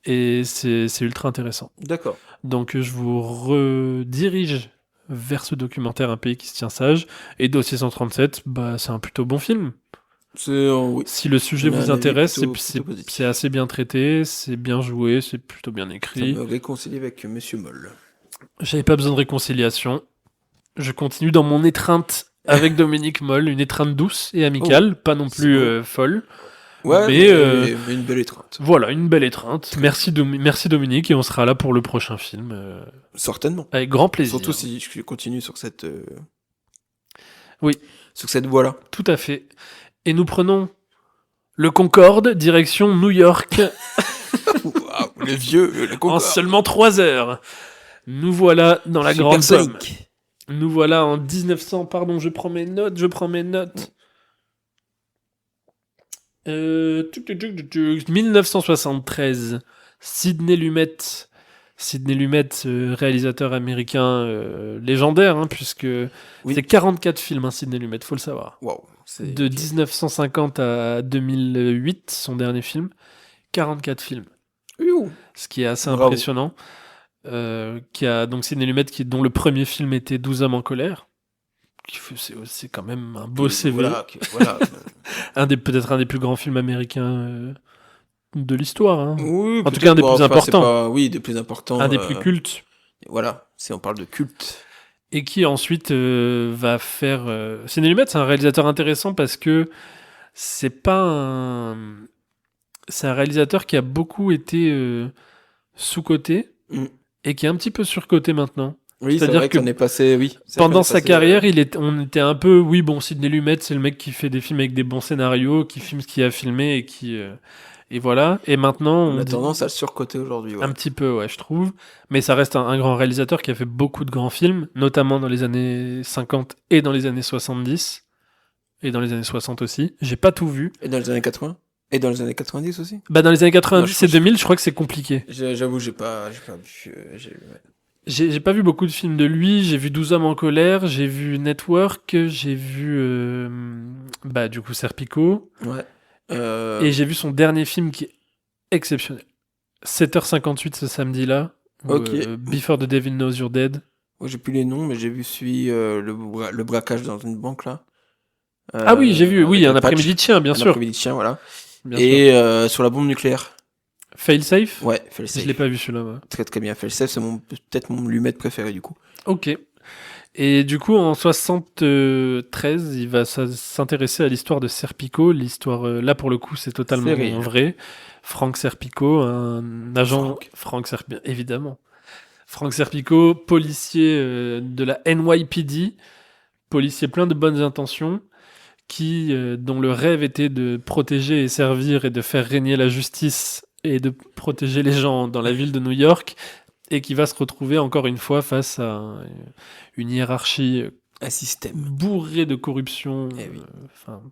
Et c'est ultra intéressant. D'accord. Donc je vous redirige vers ce documentaire Un pays qui se tient sage. Et Dossier 137, bah, c'est un plutôt bon film. Oui. Si le sujet On a vous un avis intéresse, plutôt positif. c'est assez bien traité, c'est bien joué, c'est plutôt bien Ça écrit. me réconcilie avec Monsieur Moll. J'avais pas besoin de réconciliation. Je continue dans mon étreinte avec Dominique Moll, une étreinte douce et amicale, pas non c'est plus beau. folle. Ouais, mais une belle étreinte. Voilà, une belle étreinte. Merci Dominique et on sera là pour le prochain film Certainement. avec grand plaisir. Surtout si je continue sur cette. Oui. Sur cette voie-là. Tout à fait. Et nous prenons le Concorde, direction New York, Waouh, le vieux, le en Concorde. seulement 3 heures. Nous voilà dans la grande pomme. Supersonique. Nous voilà en 1900. Pardon, je prends mes notes. 1973. Sidney Lumet. Sidney Lumet, réalisateur américain légendaire, hein, puisque Oui. c'est 44 films, hein, Sidney Lumet, faut le savoir. Waouh. C'est De ok. 1950 à 2008, son dernier film, 44 films, Ouh. ce qui est assez Bravo. impressionnant. Qui a donc Sidney Lumet, dont le premier film était 12 hommes en colère. C'est quand même un beau CV. Voilà. Peut-être un des plus grands films américains de l'histoire. Hein. Oui, En tout cas, un des plus importants. Oui, des plus importants. Un des plus cultes. Voilà, si on parle de culte. Et qui ensuite va faire... Sidney Lumet, c'est un réalisateur intéressant parce que c'est pas un... C'est un réalisateur qui a beaucoup été sous-coté Mm. et qui est un petit peu surcoté maintenant. Oui, c'est C'est-à-dire vrai que qu'on est passé. Oui. c'est vrai pendant qu'on est sa passé, carrière, on était un peu... Oui, bon, Sidney Lumet, c'est le mec qui fait des films avec des bons scénarios, qui filme ce qu'il a filmé et qui... et voilà. Et maintenant, on on a dit... tendance à le surcoter aujourd'hui. Ouais. Un petit peu, ouais, je trouve. Mais ça reste un grand réalisateur qui a fait beaucoup de grands films, notamment dans les années 50 et dans les années 70. Et dans les années 60 aussi. J'ai pas tout vu. Et dans les années 80 Et dans les années 90 aussi. Bah, dans les années 90 Non, et 2000, je crois que c'est compliqué. J'avoue, j'ai pas vu. Ouais. J'ai pas vu beaucoup de films de lui. J'ai vu 12 hommes en colère, j'ai vu Network, j'ai vu, bah, du coup, Serpico. Ouais. Et j'ai vu son dernier film qui est exceptionnel. 7h58 ce samedi-là. Ok. Before the Devil Knows You're Dead. Moi, j'ai plus les noms, mais j'ai vu celui le braquage dans une banque là. Ah oui, j'ai vu. Oui, avec un le patch. après-midi de chien, bien Un sûr. après-midi de chien, voilà. Bien sûr. Et sur la bombe nucléaire. Failsafe. Ouais, Failsafe. Je l'ai pas vu celui-là. Ouais. Très très bien. Failsafe, c'est peut-être mon Lumet préféré du coup. Ok. Et du coup, en 73, il va s'intéresser à l'histoire de Serpico. L'histoire, là pour le coup, c'est totalement C'est réel. vrai. Frank Serpico, un agent. Frank Serpico, évidemment. Frank Serpico, policier de la NYPD, policier plein de bonnes intentions, dont le rêve était de protéger et servir et de faire régner la justice et de protéger les gens dans la ville de New York, et qui va se retrouver encore une fois face à une hiérarchie Un système. bourrée de corruption. Eh oui. Enfin,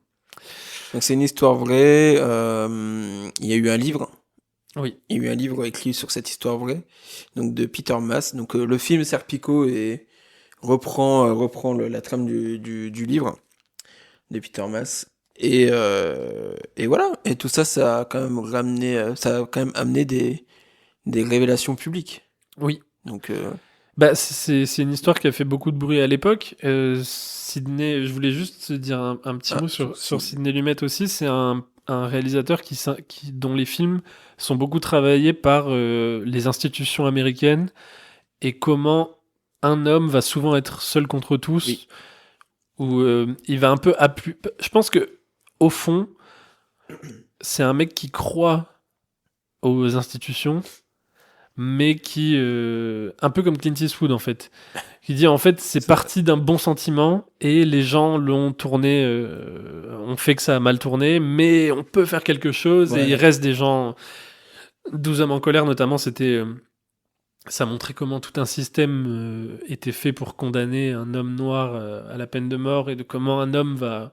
Donc c'est une histoire vraie. Il y a eu un livre. oui. Il y a eu un livre écrit sur cette histoire vraie, donc de Peter Maas. Donc le film Serpico reprend la trame du livre de Peter Maas. Et voilà. Et tout ça, ça a quand même amené des révélations publiques. Oui. Donc Bah, c'est une histoire qui a fait beaucoup de bruit à l'époque. Sidney, je voulais juste dire un petit mot sur Sidney Lumet aussi. C'est un réalisateur dont les films sont beaucoup travaillés par les institutions américaines et comment un homme va souvent être seul contre tous. Oui. Où il va un peu Je pense que au fond, c'est un mec qui croit aux institutions, mais qui un peu comme Clint Eastwood en fait, qui dit en fait c'est parti d'un bon sentiment et les gens l'ont tourné, ont fait que ça a mal tourné, mais on peut faire quelque chose. Ouais. Et il reste des gens. 12 hommes en colère notamment, c'était ça montrait comment tout un système était fait pour condamner un homme noir à la peine de mort, et de comment un homme va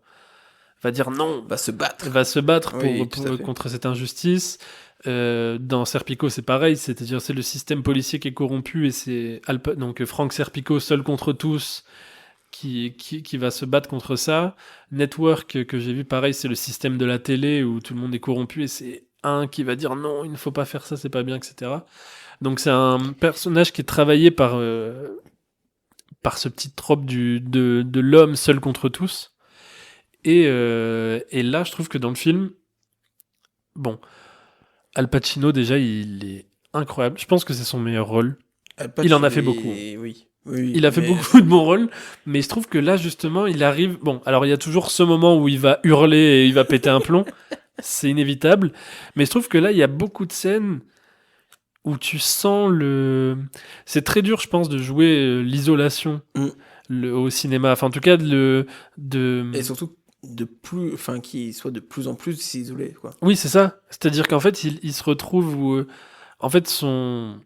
va dire non, Va se battre. va se battre Oui, tout à fait. contre cette injustice. Dans Serpico, c'est pareil, c'est-à-dire c'est le système policier qui est corrompu et c'est donc Frank Serpico seul contre tous qui va se battre contre ça. Network que j'ai vu, pareil, c'est le système de la télé où tout le monde est corrompu et c'est un qui va dire non, il ne faut pas faire ça, c'est pas bien, etc. Donc c'est un personnage qui est travaillé par ce petit trope de l'homme seul contre tous. Et là, je trouve que dans le film, bon, Al Pacino, déjà, il est incroyable. Je pense que c'est son meilleur rôle. Il en a fait beaucoup. Oui. Oui, Il a fait mais- beaucoup de bons rôles, mais je trouve que là, justement, il arrive... Bon, alors il y a toujours ce moment où il va hurler et il va péter un plomb. C'est inévitable. Mais je trouve que là, il y a beaucoup de scènes où tu sens le... C'est très dur, je pense, de jouer l'isolation au cinéma. Enfin, en tout cas, Et surtout, qu'il soit de plus en plus isolé, quoi. Oui, c'est ça. C'est-à-dire qu'en fait, il se retrouve où... en fait, son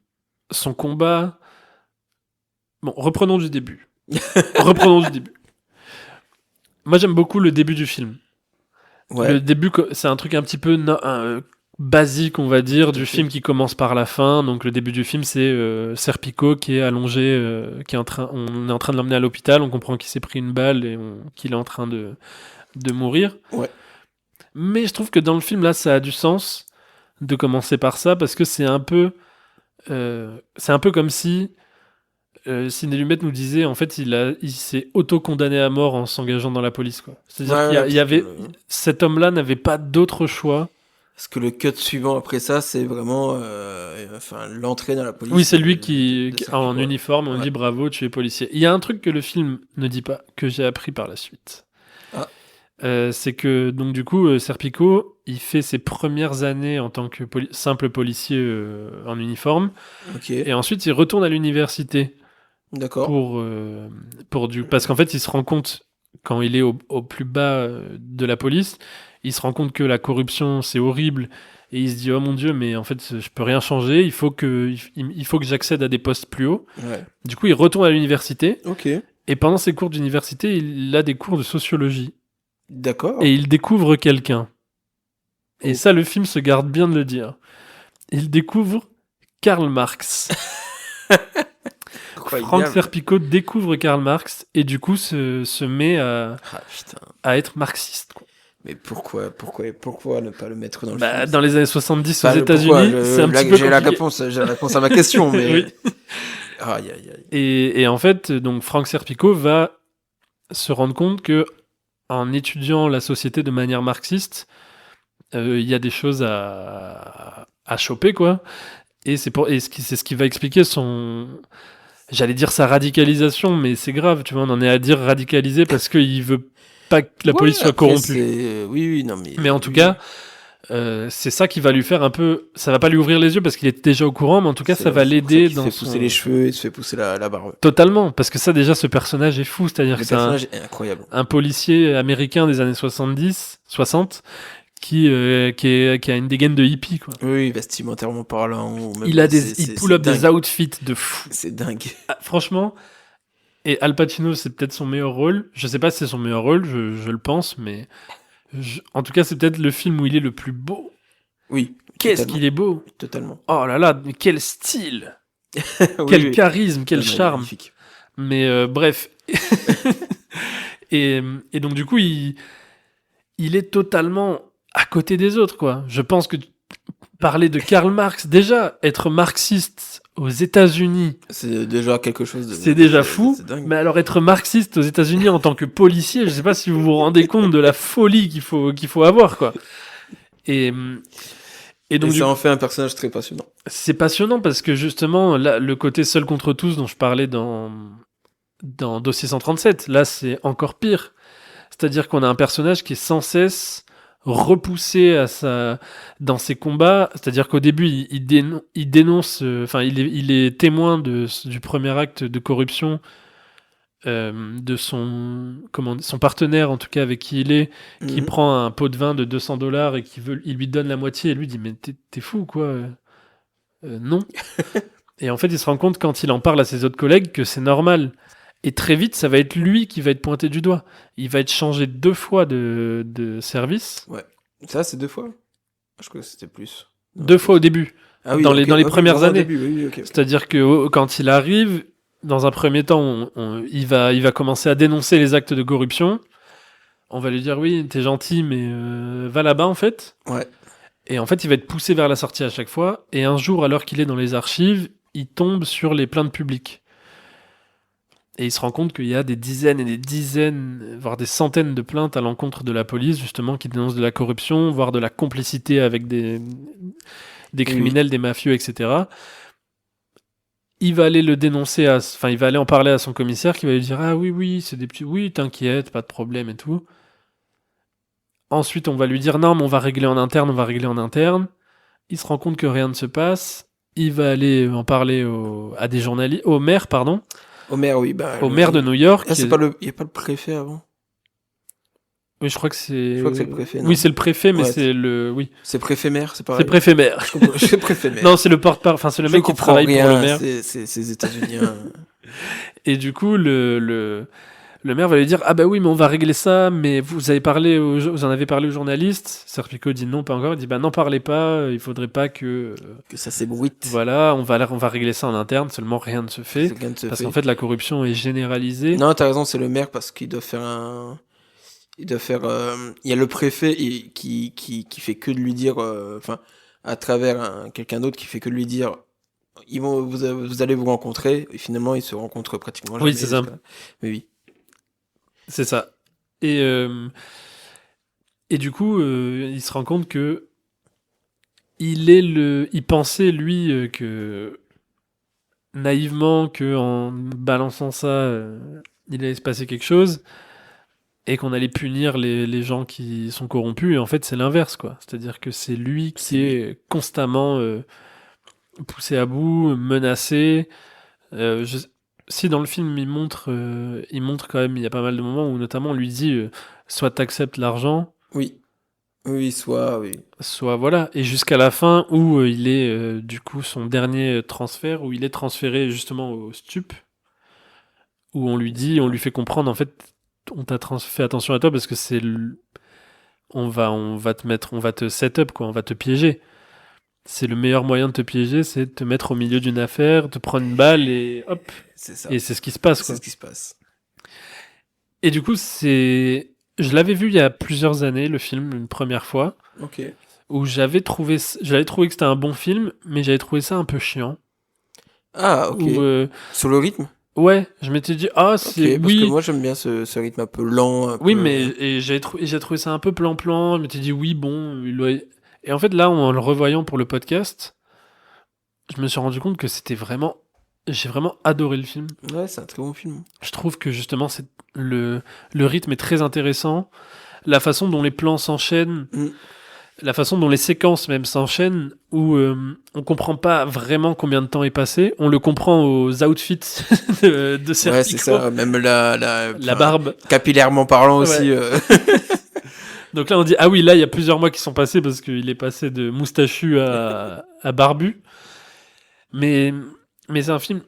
combat... Bon, reprenons du début. Moi, j'aime beaucoup le début du film. Ouais. Le début, c'est un truc un petit peu basique, on va dire, du film qui commence par la fin. Donc, le début du film, c'est Serpico qui est allongé, on est en train de l'emmener à l'hôpital. On comprend qu'il s'est pris une balle et qu'il est en train de mourir. Ouais. Mais je trouve que dans le film, là, ça a du sens de commencer par ça parce que c'est un peu comme si Sidney Lumet nous disait en fait il s'est auto-condamné à mort en s'engageant dans la police, quoi. C'est-à-dire qu'il y avait cet homme-là n'avait pas d'autre choix. Parce que le cut suivant après ça, c'est vraiment l'entrée dans la police. Oui, c'est lui qui Serpico, en ouais. uniforme, on dit bravo, tu es policier. Il y a un truc que le film ne dit pas, que j'ai appris par la suite. C'est que donc du coup Serpico il fait ses premières années en tant que simple policier en uniforme, et ensuite il retourne à l'université. D'accord. Parce qu'en fait il se rend compte quand il est au plus bas de la police, il se rend compte que la corruption c'est horrible et il se dit oh mon Dieu, mais en fait je peux rien changer, il faut que j'accède à des postes plus hauts. Ouais. Du coup il retourne à l'université, Ok. et pendant ses cours d'université il a des cours de sociologie. D'accord. Et il découvre quelqu'un. Et ça, le film se garde bien de le dire. Il découvre Karl Marx. Frank Serpico découvre Karl Marx et du coup se met à être marxiste, quoi. Mais pourquoi ne pas le mettre dans le film? Dans les années 70 aux États-Unis, c'est un petit peu j'ai la réponse à ma question, mais... Oui. Aïe, aïe, aïe. Et en fait, donc Frank Serpico va se rendre compte que en étudiant la société de manière marxiste, il y a des choses à choper, quoi. Et c'est ce qui va expliquer j'allais dire sa radicalisation, mais c'est grave, tu vois, on en est à dire radicalisé parce qu'il veut pas que la police soit corrompue. Oui, non, mais... Mais en tout cas, c'est ça qui va lui faire un peu... Ça va pas lui ouvrir les yeux parce qu'il est déjà au courant, mais en tout cas, ça va l'aider dans Il se fait pousser les cheveux, il se fait pousser la barbe. Totalement, parce que ça, déjà, ce personnage est fou. C'est-à-dire que c'est est incroyable. Un policier américain des années 60, qui a une dégaine de hippie, quoi. Oui, vestimentairement parlant. Il pull up des outfits de fou. C'est dingue. Ah, franchement, et Al Pacino, c'est peut-être son meilleur rôle. Je sais pas si c'est son meilleur rôle, je le pense, mais en tout cas, c'est peut-être le film où il est le plus beau. Oui. Qu'est-ce qu'il est beau. Totalement. Oh là là, mais quel style. Quel charisme, quel charme. Magnifique. Mais bref. et donc, du coup, il est totalement à côté des autres, quoi. Je pense que parler de Karl Marx, déjà, être marxiste aux États-Unis, c'est déjà quelque chose de... C'est déjà fou. Mais alors, être marxiste aux États-Unis en tant que policier, je sais pas si vous vous rendez compte de la folie qu'il faut avoir, quoi. Et donc, ça en fait un personnage très passionnant. C'est passionnant parce que justement, là, le côté seul contre tous dont je parlais dans Dossier 137, là, c'est encore pire. C'est-à-dire qu'on a un personnage qui est sans cesse repoussé dans ses combats. C'est-à-dire qu'au début, il dénonce, il est témoin du premier acte de corruption de son partenaire, en tout cas avec qui il est, qui prend un pot de vin de $200 et il lui donne la moitié et lui dit mais t'es fou quoi, non. Et en fait il se rend compte quand il en parle à ses autres collègues que c'est normal, Et très vite, ça va être lui qui va être pointé du doigt. Il va être changé 2 fois de service. Ça, c'est 2 fois? Je crois que c'était plus. Non, 2 fois au début. Ah oui, dans les premières vraiment au années. début, oui, ok. C'est-à-dire que quand il arrive, dans un premier temps, il va commencer à dénoncer les actes de corruption. On va lui dire oui, t'es gentil, mais va là-bas en fait. Ouais. Et en fait, il va être poussé vers la sortie à chaque fois. Et un jour, alors qu'il est dans les archives, il tombe sur les plaintes publiques. Et il se rend compte qu'il y a des dizaines et des dizaines, voire des centaines de plaintes à l'encontre de la police, justement, qui dénoncent de la corruption, voire de la complicité avec des criminels, des mafieux, etc. Il va aller le dénoncer, il va aller en parler à son commissaire, qui va lui dire ah oui, c'est des petits, oui, t'inquiète, pas de problème et tout. Ensuite, on va lui dire non, mais on va régler en interne. Il se rend compte que rien ne se passe. Il va aller en parler à des journalistes, au maire, pardon. Au maire, oui. Au maire de New York. Ah, il n'y a pas le préfet avant? Oui, je crois que c'est le préfet. Non, oui, c'est le préfet, mais Ouais, c'est le. Oui, c'est préfet-maire, c'est pareil. c'est préfet-maire. C'est préfet-maire. Non, c'est le porte-parole. Enfin, c'est le Je mec qui comprends travaille rien, pour le maire. c'est États-Unis. Hein. Et du coup, le maire va lui dire ah bah oui, mais on va régler ça. Mais vous en avez parlé aux journalistes. Serpico dit non, pas encore. Il dit bah n'en parlez pas. Il faudrait pas que. Que ça s'ébruite. Voilà, on va régler ça en interne. Seulement rien ne se fait. Rien ne se Parce fait. qu'en fait, la corruption est généralisée. Non, t'as raison, c'est le maire parce qu'il doit faire un. Il doit faire. Il y a le préfet qui fait que de lui dire. Enfin, à travers quelqu'un d'autre qui fait que de lui dire. Vous allez vous rencontrer. Et finalement, ils se rencontrent pratiquement jamais. Oui, c'est ça. Mais oui. C'est ça. Et du coup, il se rend compte que il pensait lui que naïvement que en balançant ça, il allait se passer quelque chose et qu'on allait punir les gens qui sont corrompus. Et en fait, c'est l'inverse, quoi. C'est-à-dire que c'est lui qui est constamment poussé à bout, menacé. Si dans le film il montre quand même, il y a pas mal de moments où notamment on lui dit soit t'acceptes l'argent, Oui. Oui, oui. soit voilà, et jusqu'à la fin où il est du coup son dernier transfert, où il est transféré justement au stup, où on lui fait comprendre en fait on t'a fait attention à toi parce que on va te set up quoi, on va te piéger. C'est le meilleur moyen de te piéger, c'est de te mettre au milieu d'une affaire, te prendre une balle et hop. C'est ça. Et c'est ce qui se passe, quoi. C'est ce qui se passe. Et du coup, je l'avais vu il y a plusieurs années, le film, une première fois, Ok. où j'avais trouvé que c'était un bon film, mais j'avais trouvé ça un peu chiant. Ah, ok. Où, Sur le rythme? ouais, je m'étais dit, ah, c'est. Ok, parce que moi j'aime bien ce rythme un peu lent. Oui, mais j'ai trouvé ça un peu plan-plan. Je m'étais dit, oui, bon. Et en fait, là, en le revoyant pour le podcast, je me suis rendu compte que j'ai vraiment adoré le film. Ouais, c'est un très bon film. Je trouve que justement, le rythme est très intéressant. La façon dont les plans s'enchaînent, la façon dont les séquences même s'enchaînent, où on comprend pas vraiment combien de temps est passé. On le comprend aux outfits de Serpico. Ouais, c'est ça. Même la barbe. Capillairement parlant aussi. Donc là, on dit, ah oui, là, il y a plusieurs mois qui sont passés parce qu'il est passé de moustachu à barbu. Mais c'est un film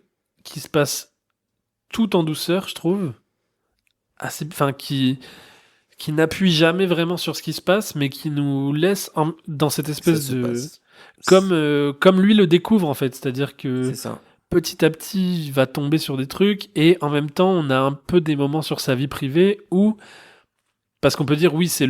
qui se passe tout en douceur, je trouve. Qui n'appuie jamais vraiment sur ce qui se passe, mais qui nous laisse dans cette espèce de... Comme lui le découvre, en fait. C'est-à-dire que c'est ça. Petit à petit, il va tomber sur des trucs, et en même temps, on a un peu des moments sur sa vie privée où... Parce qu'on peut dire, oui, c'est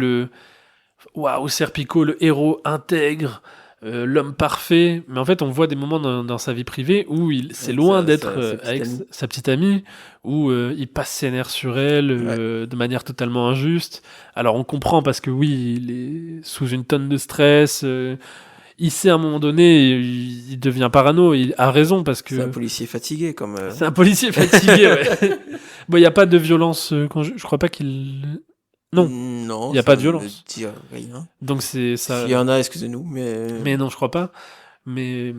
waouh, Serpico, le héros intègre, l'homme parfait. Mais en fait, on voit des moments dans sa vie privée où c'est loin d'être avec sa petite amie, où il passe ses nerfs sur elle de manière totalement injuste. Alors, on comprend parce que oui, il est sous une tonne de stress. Il sait à un moment donné, il devient parano. Il a raison parce que... C'est un policier fatigué, comme... C'est un policier fatigué, ouais. Bon, il n'y a pas de violence. Je crois pas qu'il... Non, il n'y a pas de violence. Rien. Donc c'est ça. S'il y en a, excusez-nous, mais... Mais non, je crois pas. Mais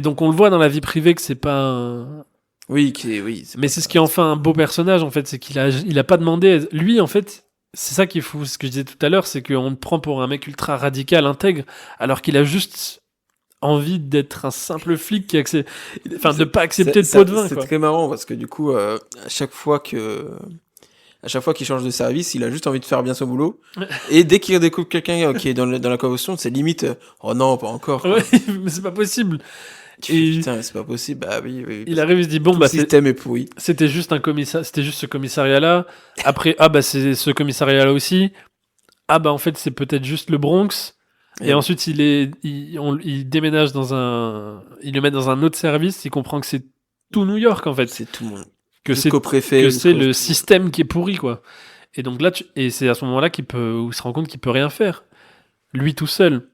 donc on le voit dans la vie privée que c'est pas Oui, mais c'est ce qui en fait un beau personnage, en fait. C'est qu'il a pas demandé... Lui, en fait, c'est ça qui est fou. Ce que je disais tout à l'heure, c'est qu'on le prend pour un mec ultra radical, intègre, alors qu'il a juste envie d'être un simple flic enfin, de pas C'est accepter de pot de vin, c'est quoi. très marrant parce que du coup, à chaque fois qu'il change de service, il a juste envie de faire bien son boulot. Et dès qu'il découvre quelqu'un qui est dans la conversation, c'est limite, oh non, pas encore, quoi. Ouais, mais c'est pas possible. Tu fais, Et putain, c'est pas possible. Bah oui, oui. il arrive, il se dit, bon, Tout bah, le système est pourri. c'était juste ce commissariat-là. Après, ah, bah, c'est ce commissariat-là aussi. Ah, bah, en fait, c'est peut-être juste le Bronx. Et Et ensuite, il déménage il le met dans un autre service, il comprend que c'est tout New York, en fait. c'est tout le monde. Que c'est, Jusqu'au préfet. que c'est jusqu'au- le système qui est pourri, quoi. Et donc là, et c'est à ce moment-là où il se rend compte qu'il peut rien faire. Lui tout seul.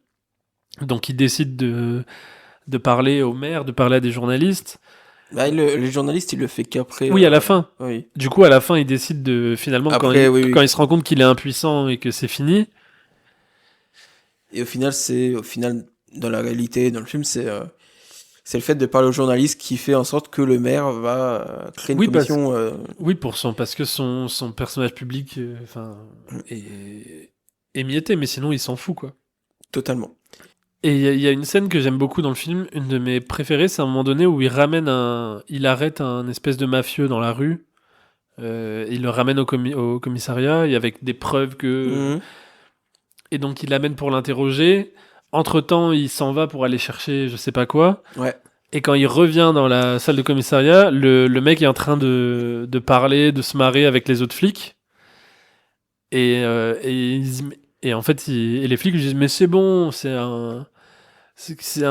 Donc il décide de parler au maire, de parler à des journalistes. Bah, le journaliste, il le fait qu'après. Oui, à la fin. Oui. Du coup, à la fin, il décide finalement, Après, oui. quand il se rend compte qu'il est impuissant et que c'est fini. Et au final, dans la réalité, dans le film, c'est le fait de parler au journaliste qui fait en sorte que le maire va créer une Oui, commission. Oui, parce que son personnage public, enfin, est émietté, mais sinon il s'en fout, quoi. Totalement. Et il y a une scène que j'aime beaucoup dans le film, une de mes préférées, c'est à un moment donné où il arrête un espèce de mafieux dans la rue, il le ramène au commissariat, et avec des preuves que... Mhm. Et donc il l'amène pour l'interroger, entre-temps il s'en va pour aller chercher je sais pas quoi, Ouais. et quand il revient dans la salle de commissariat, le mec est en train de parler, de se marrer avec les autres flics, et en fait, et les flics lui disent mais c'est bon, c'est un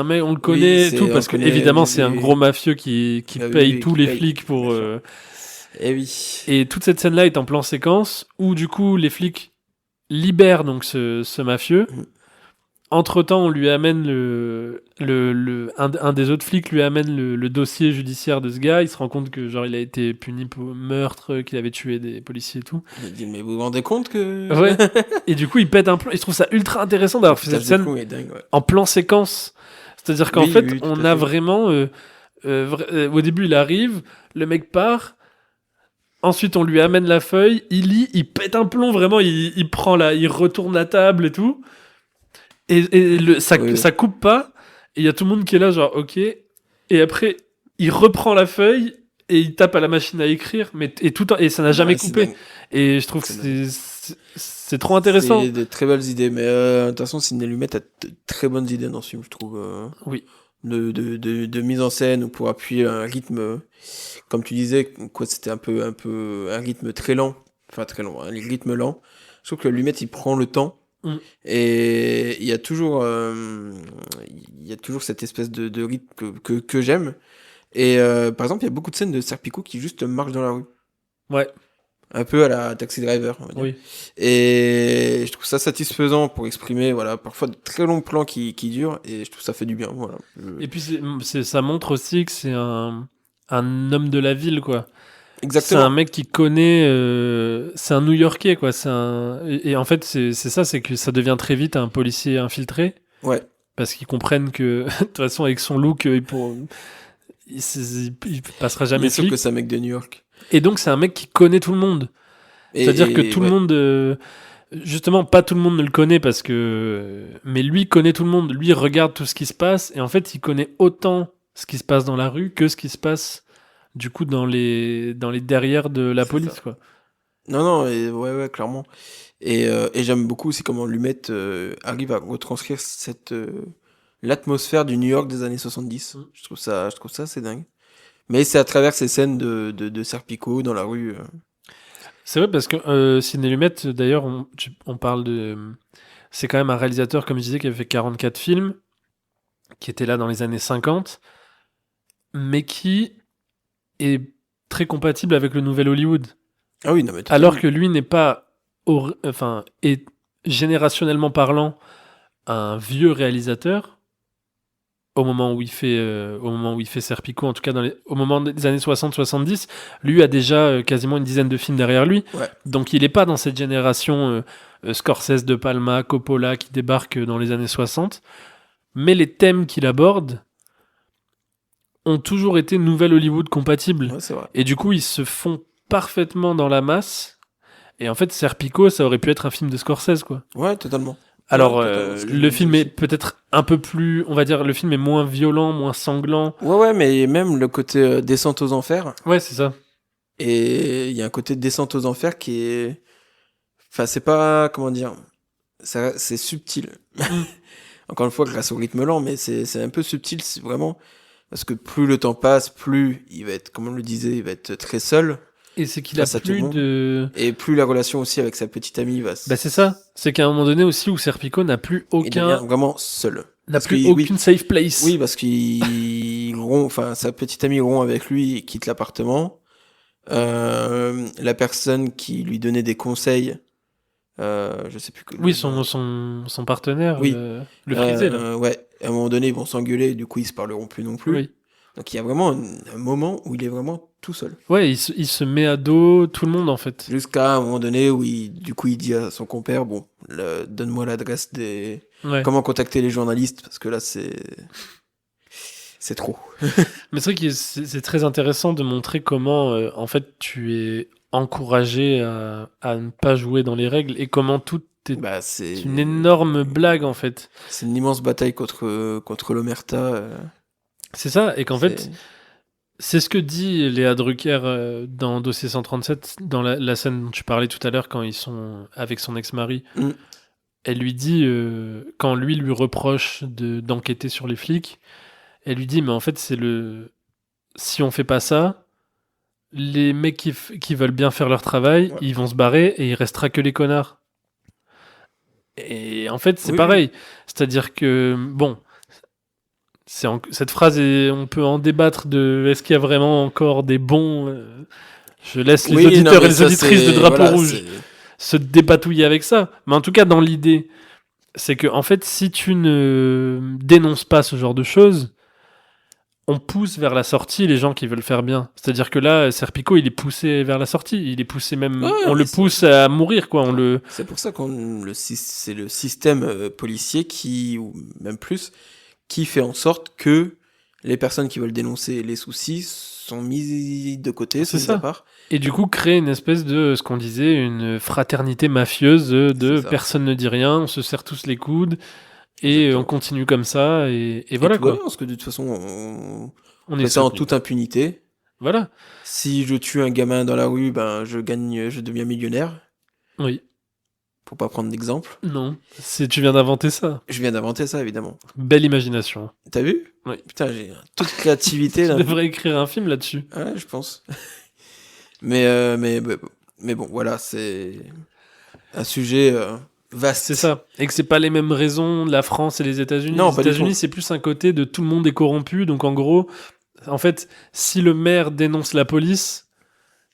mec, on le connaît, et tout, on parce que connaît, évidemment oui, c'est un oui. gros mafieux qui Ah oui, paye oui, tous qui les paye. flics pour. Machin. Eh oui. Et toute cette scène-là est en plan séquence où du coup les flics libèrent donc ce mafieux. Mhm. Entre-temps, on lui amène un des autres flics lui amène le dossier judiciaire de ce gars. Il se rend compte que genre il a été puni pour meurtre, qu'il avait tué des policiers et tout. Il dit, mais vous vous rendez compte que. Ouais. Et du coup, il pète un plomb. Et je trouve ça ultra intéressant d'avoir fait cette scène est dingue, ouais. en plan séquence. C'est-à-dire qu'en Oui, fait, oui, tout on à a fait. vraiment... au début, il arrive, le mec part, ensuite on lui amène la feuille, il lit, il pète un plomb, vraiment, il retourne la table et tout. Oui. Ça coupe pas, et il y a tout le monde qui est là, genre, ok. Et après, il reprend la feuille, et il tape à la machine à écrire, et ça n'a jamais Ouais, c'est coupé. dingue. Et je trouve que C'est c'est trop intéressant. C'est de très belles idées, mais de toute façon, Sidney Lumet a de très bonnes idées dans ce film, je trouve. Oui. De mise en scène ou pour appuyer un rythme, comme tu disais, quoi, c'était un peu un rythme très lent, enfin très lent, un rythme lent. Je trouve que Lumet il prend le temps Mm. et il y a toujours cette espèce de rythme que j'aime. Et par exemple, il y a beaucoup de scènes de Serpico qui juste marchent dans la rue, Ouais, un peu à la Taxi Driver, on va dire. oui. Et je trouve ça satisfaisant pour exprimer, voilà, parfois de très longs plans qui durent, et je trouve ça fait du bien, voilà. Et puis ça montre aussi que c'est un homme de la ville, quoi. C'est Exactement. un mec qui connaît. C'est un New-Yorkais, quoi. Et en fait, c'est ça, c'est que ça devient très vite un policier infiltré. Ouais. Parce qu'ils comprennent que, de toute façon, avec son look, il passera jamais Bien sûr flic. que c'est un mec de New York. Et donc, c'est un mec qui connaît tout le monde. C'est-à-dire que tout le ouais. monde. Justement, pas tout le monde ne le connaît parce que. Mais lui connaît tout le monde. Lui regarde tout ce qui se passe. Et en fait, il connaît autant ce qui se passe dans la rue que ce qui se passe, du coup, dans les derrières de la C'est police, ça. quoi. Non, ouais, clairement. Et j'aime beaucoup aussi comment Lumet arrive à retranscrire l'atmosphère du New York des années 70. Mm. Je trouve ça c'est dingue. Mais c'est à travers ces scènes de Serpico dans la rue. C'est vrai parce que Sidney Lumet, d'ailleurs, on parle de. C'est quand même un réalisateur, comme je disais, qui avait fait 44 films, qui était là dans les années 50, mais qui est très compatible avec le nouvel Hollywood. Ah oui, non, mais Alors que lui n'est pas, enfin, est générationnellement parlant un vieux réalisateur au moment où il fait Serpico, en tout cas au moment des années 60-70, lui a déjà quasiment une dizaine de films derrière lui. Ouais. Donc il n'est pas dans cette génération Scorsese, De Palma, Coppola qui débarque dans les années 60. Mais les thèmes qu'il aborde ont toujours été Nouvelle Hollywood compatibles. Ouais, c'est vrai. Et du coup, ils se font parfaitement dans la masse. Et en fait, Serpico, ça aurait pu être un film de Scorsese, quoi. Ouais, totalement. Alors, totalement, ce que je le me film dis est aussi. peut-être un peu plus, on va dire, le film est moins violent, moins sanglant. Ouais, mais même le côté descente aux enfers, Ouais, c'est ça. et il y a un côté descente aux enfers qui est. Enfin, c'est pas. Comment dire? C'est subtil. Mm. Encore une fois, grâce au rythme lent, mais c'est un peu subtil, c'est vraiment. Parce que plus le temps passe, plus il va être, comme on le disait, il va être très seul Et c'est qu'il a face à tout le plus monde. de... Et plus la relation aussi avec sa petite amie Bah c'est ça. C'est qu'à un moment donné aussi où Serpico il devient vraiment seul. n'a Parce plus que, oui, aucune safe place. oui, parce qu'il rompt, enfin, sa petite amie rompt avec lui et quitte l'appartement. La personne qui lui donnait des conseils, je sais plus que Oui, le nom. son partenaire, Oui. le frisé, là. Ouais, à un moment donné, ils vont s'engueuler, et du coup, ils se parleront plus non plus. Oui. Donc, il y a vraiment un moment où il est vraiment tout seul. Ouais, il se met à dos tout le monde, en fait. Jusqu'à un moment donné où du coup, il dit à son compère, bon, donne-moi l'adresse des... Ouais. Comment contacter les journalistes, parce que là, c'est trop. Mais c'est vrai que c'est très intéressant de montrer comment, en fait, tu es encouragé à ne pas jouer dans les règles et comment tout est Bah, c'est une énorme blague, en fait. c'est une immense bataille contre l'Omerta. C'est ça, et qu'en C'est- fait, c'est ce que dit Léa Drucker dans Dossier 137, dans la scène dont tu parlais tout à l'heure, quand ils sont avec son ex-mari. Mm. Elle lui dit, quand lui reproche d'enquêter sur les flics, elle lui dit, mais en fait, si on fait pas ça, les mecs qui veulent bien faire leur travail, Ouais. ils vont se barrer et il restera que les connards. Et en fait, c'est Oui, pareil. C'est-à-dire que, bon, cette phrase, on peut en débattre de est-ce qu'il y a vraiment encore des bons. Je laisse les Oui, non, auditeurs mais et les ça, auditrices de c'est- Drapeau voilà, Rouge se dépatouiller avec ça. Mais en tout cas, dans l'idée, c'est que, en fait, si tu ne dénonces pas ce genre de choses, on pousse vers la sortie les gens qui veulent faire bien. C'est-à-dire que là, Serpico, il est poussé vers la sortie. Il est poussé même. Ouais, On mais le pousse à mourir, quoi. C'est pour ça c'est le système policier qui, ou même plus, qui fait en sorte que les personnes qui veulent dénoncer les soucis sont mises de côté, C'est sont mises ça. à part. Et du coup, créer une espèce de, ce qu'on disait, une fraternité mafieuse de C'est ça. personne ne dit rien, on se serre tous les coudes et Exactement. on continue comme ça et voilà tout va quoi. bien, parce que de toute façon, on On fait est ça en soutenu. toute impunité. Voilà. Si je tue un gamin dans la rue, ben je deviens millionnaire. Oui. Pour pas prendre d'exemple. Non. Tu viens d'inventer ça. Je viens d'inventer ça, évidemment. Belle imagination. T'as vu? Oui. Putain, j'ai toute créativité Tu là. devrais écrire un film là-dessus. Ouais, je pense. mais bon, voilà, c'est un sujet vaste. C'est ça. Et que c'est pas les mêmes raisons de la France et les États-Unis. Non, les pas du États-Unis, tout. c'est plus un côté de tout le monde est corrompu. Donc en gros, en fait, si le maire dénonce la police,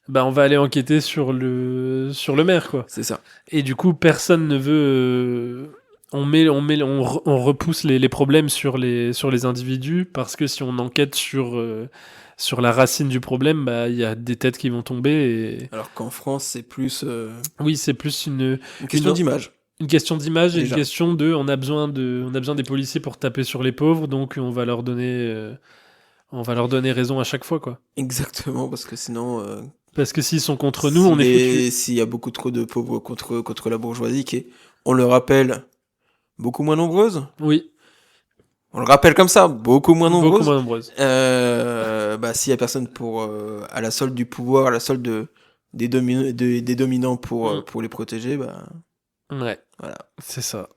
bah on va aller enquêter sur le maire quoi. C'est ça. Et du coup, personne ne veut. On repousse les problèmes sur les individus parce que si on enquête sur la racine du problème, bah il y a des têtes qui vont tomber. Et Alors qu'en France, c'est plus oui, c'est plus une question Une- d'image. une question d'image et une Déjà. question de on a besoin des policiers pour taper sur les pauvres, donc on va leur donner raison à chaque fois quoi. Exactement, parce que sinon, Parce que s'ils sont contre nous, on est foutus. s'il y a beaucoup trop de pauvres contre la bourgeoisie, qui est, on le rappelle, beaucoup moins nombreuse. Oui, On le rappelle comme ça, beaucoup moins beaucoup nombreuse. moins nombreuses. Bah, s'il y a personne pour à la solde du pouvoir, à la solde des dominants pour les protéger, bah Ouais, voilà. c'est ça.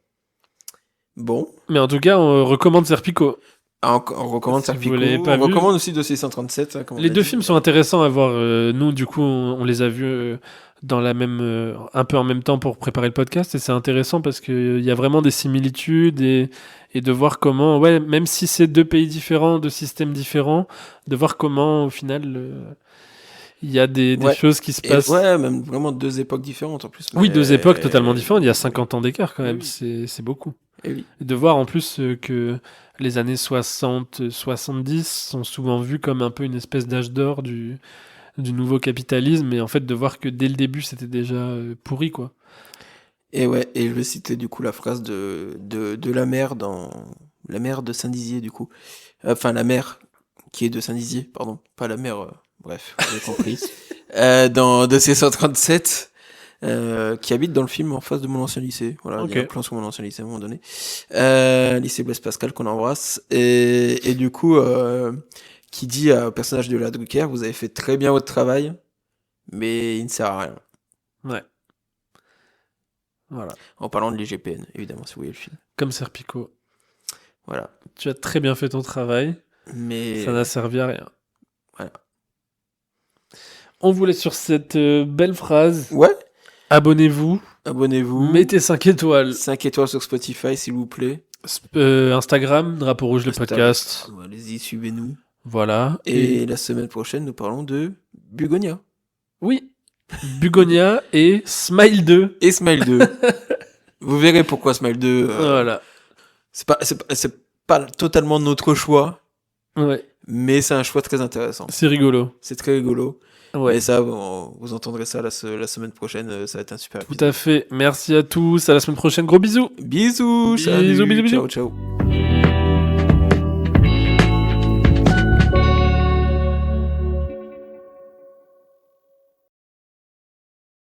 Bon, Mais en tout cas, on recommande Serpico. on recommande Si Serpico. vous l'avez pas On vu. recommande aussi Dossier 137. Hein, comme on Les l'a deux dit. films sont intéressants à voir. Nous, du coup, on les a vus dans la même, un peu en même temps pour préparer le podcast, et c'est intéressant parce qu'il y a vraiment des similitudes et de voir comment, ouais, même si c'est deux pays différents, deux systèmes différents, de voir comment, au final, il y a des Ouais. choses qui se Et passent. ouais, même vraiment deux époques différentes en plus. Oui, mais- deux époques totalement différentes. Il y a 50 ans d'écart quand Oui, même. oui. C'est beaucoup. Eh oui. De voir en plus que les années 60, 70 sont souvent vues comme un peu une espèce d'âge d'or du nouveau capitalisme, et en fait de voir que dès le début c'était déjà pourri quoi. Et ouais, et je vais citer du coup la phrase de la mère dans la mère de Saint-Dizier du coup. Enfin la mère qui est de Saint-Dizier, pardon, pas la mère. Bref, vous avez compris. Dans Dossier 137, qui habite dans le film en face de mon ancien lycée. Voilà, il y a Ok. un plan sur mon ancien lycée à un moment donné. Lycée Blaise Pascal qu'on embrasse. Et du coup, qui dit au personnage de la Drucker, vous avez fait très bien votre travail, mais il ne sert à rien. Ouais. Voilà. En parlant de l'IGPN, évidemment, si vous voyez le film. Comme Serpico. Voilà. Tu as très bien fait ton travail. Mais Ça n'a servi à rien. voilà. On vous laisse sur cette belle phrase. Ouais, Abonnez-vous. abonnez-vous. Mettez 5 étoiles. 5 étoiles sur Spotify, s'il vous plaît. Instagram, Drapeau Rouge, le podcast. Instagram, allez-y, suivez-nous. Voilà. Et la semaine prochaine, nous parlons de Bugonia. Oui. Bugonia et Smile 2. Et Smile 2. Vous verrez pourquoi Smile 2. Voilà. C'est pas totalement notre choix, Ouais. mais c'est un choix très intéressant. C'est rigolo. C'est très rigolo. Ouais. Et ça, vous entendrez ça la semaine prochaine. Ça va être un super Tout épisode. à fait. Merci à tous. À la semaine prochaine. Gros bisous. Bisous. Bisous, bisous, bisous. Ciao, ciao.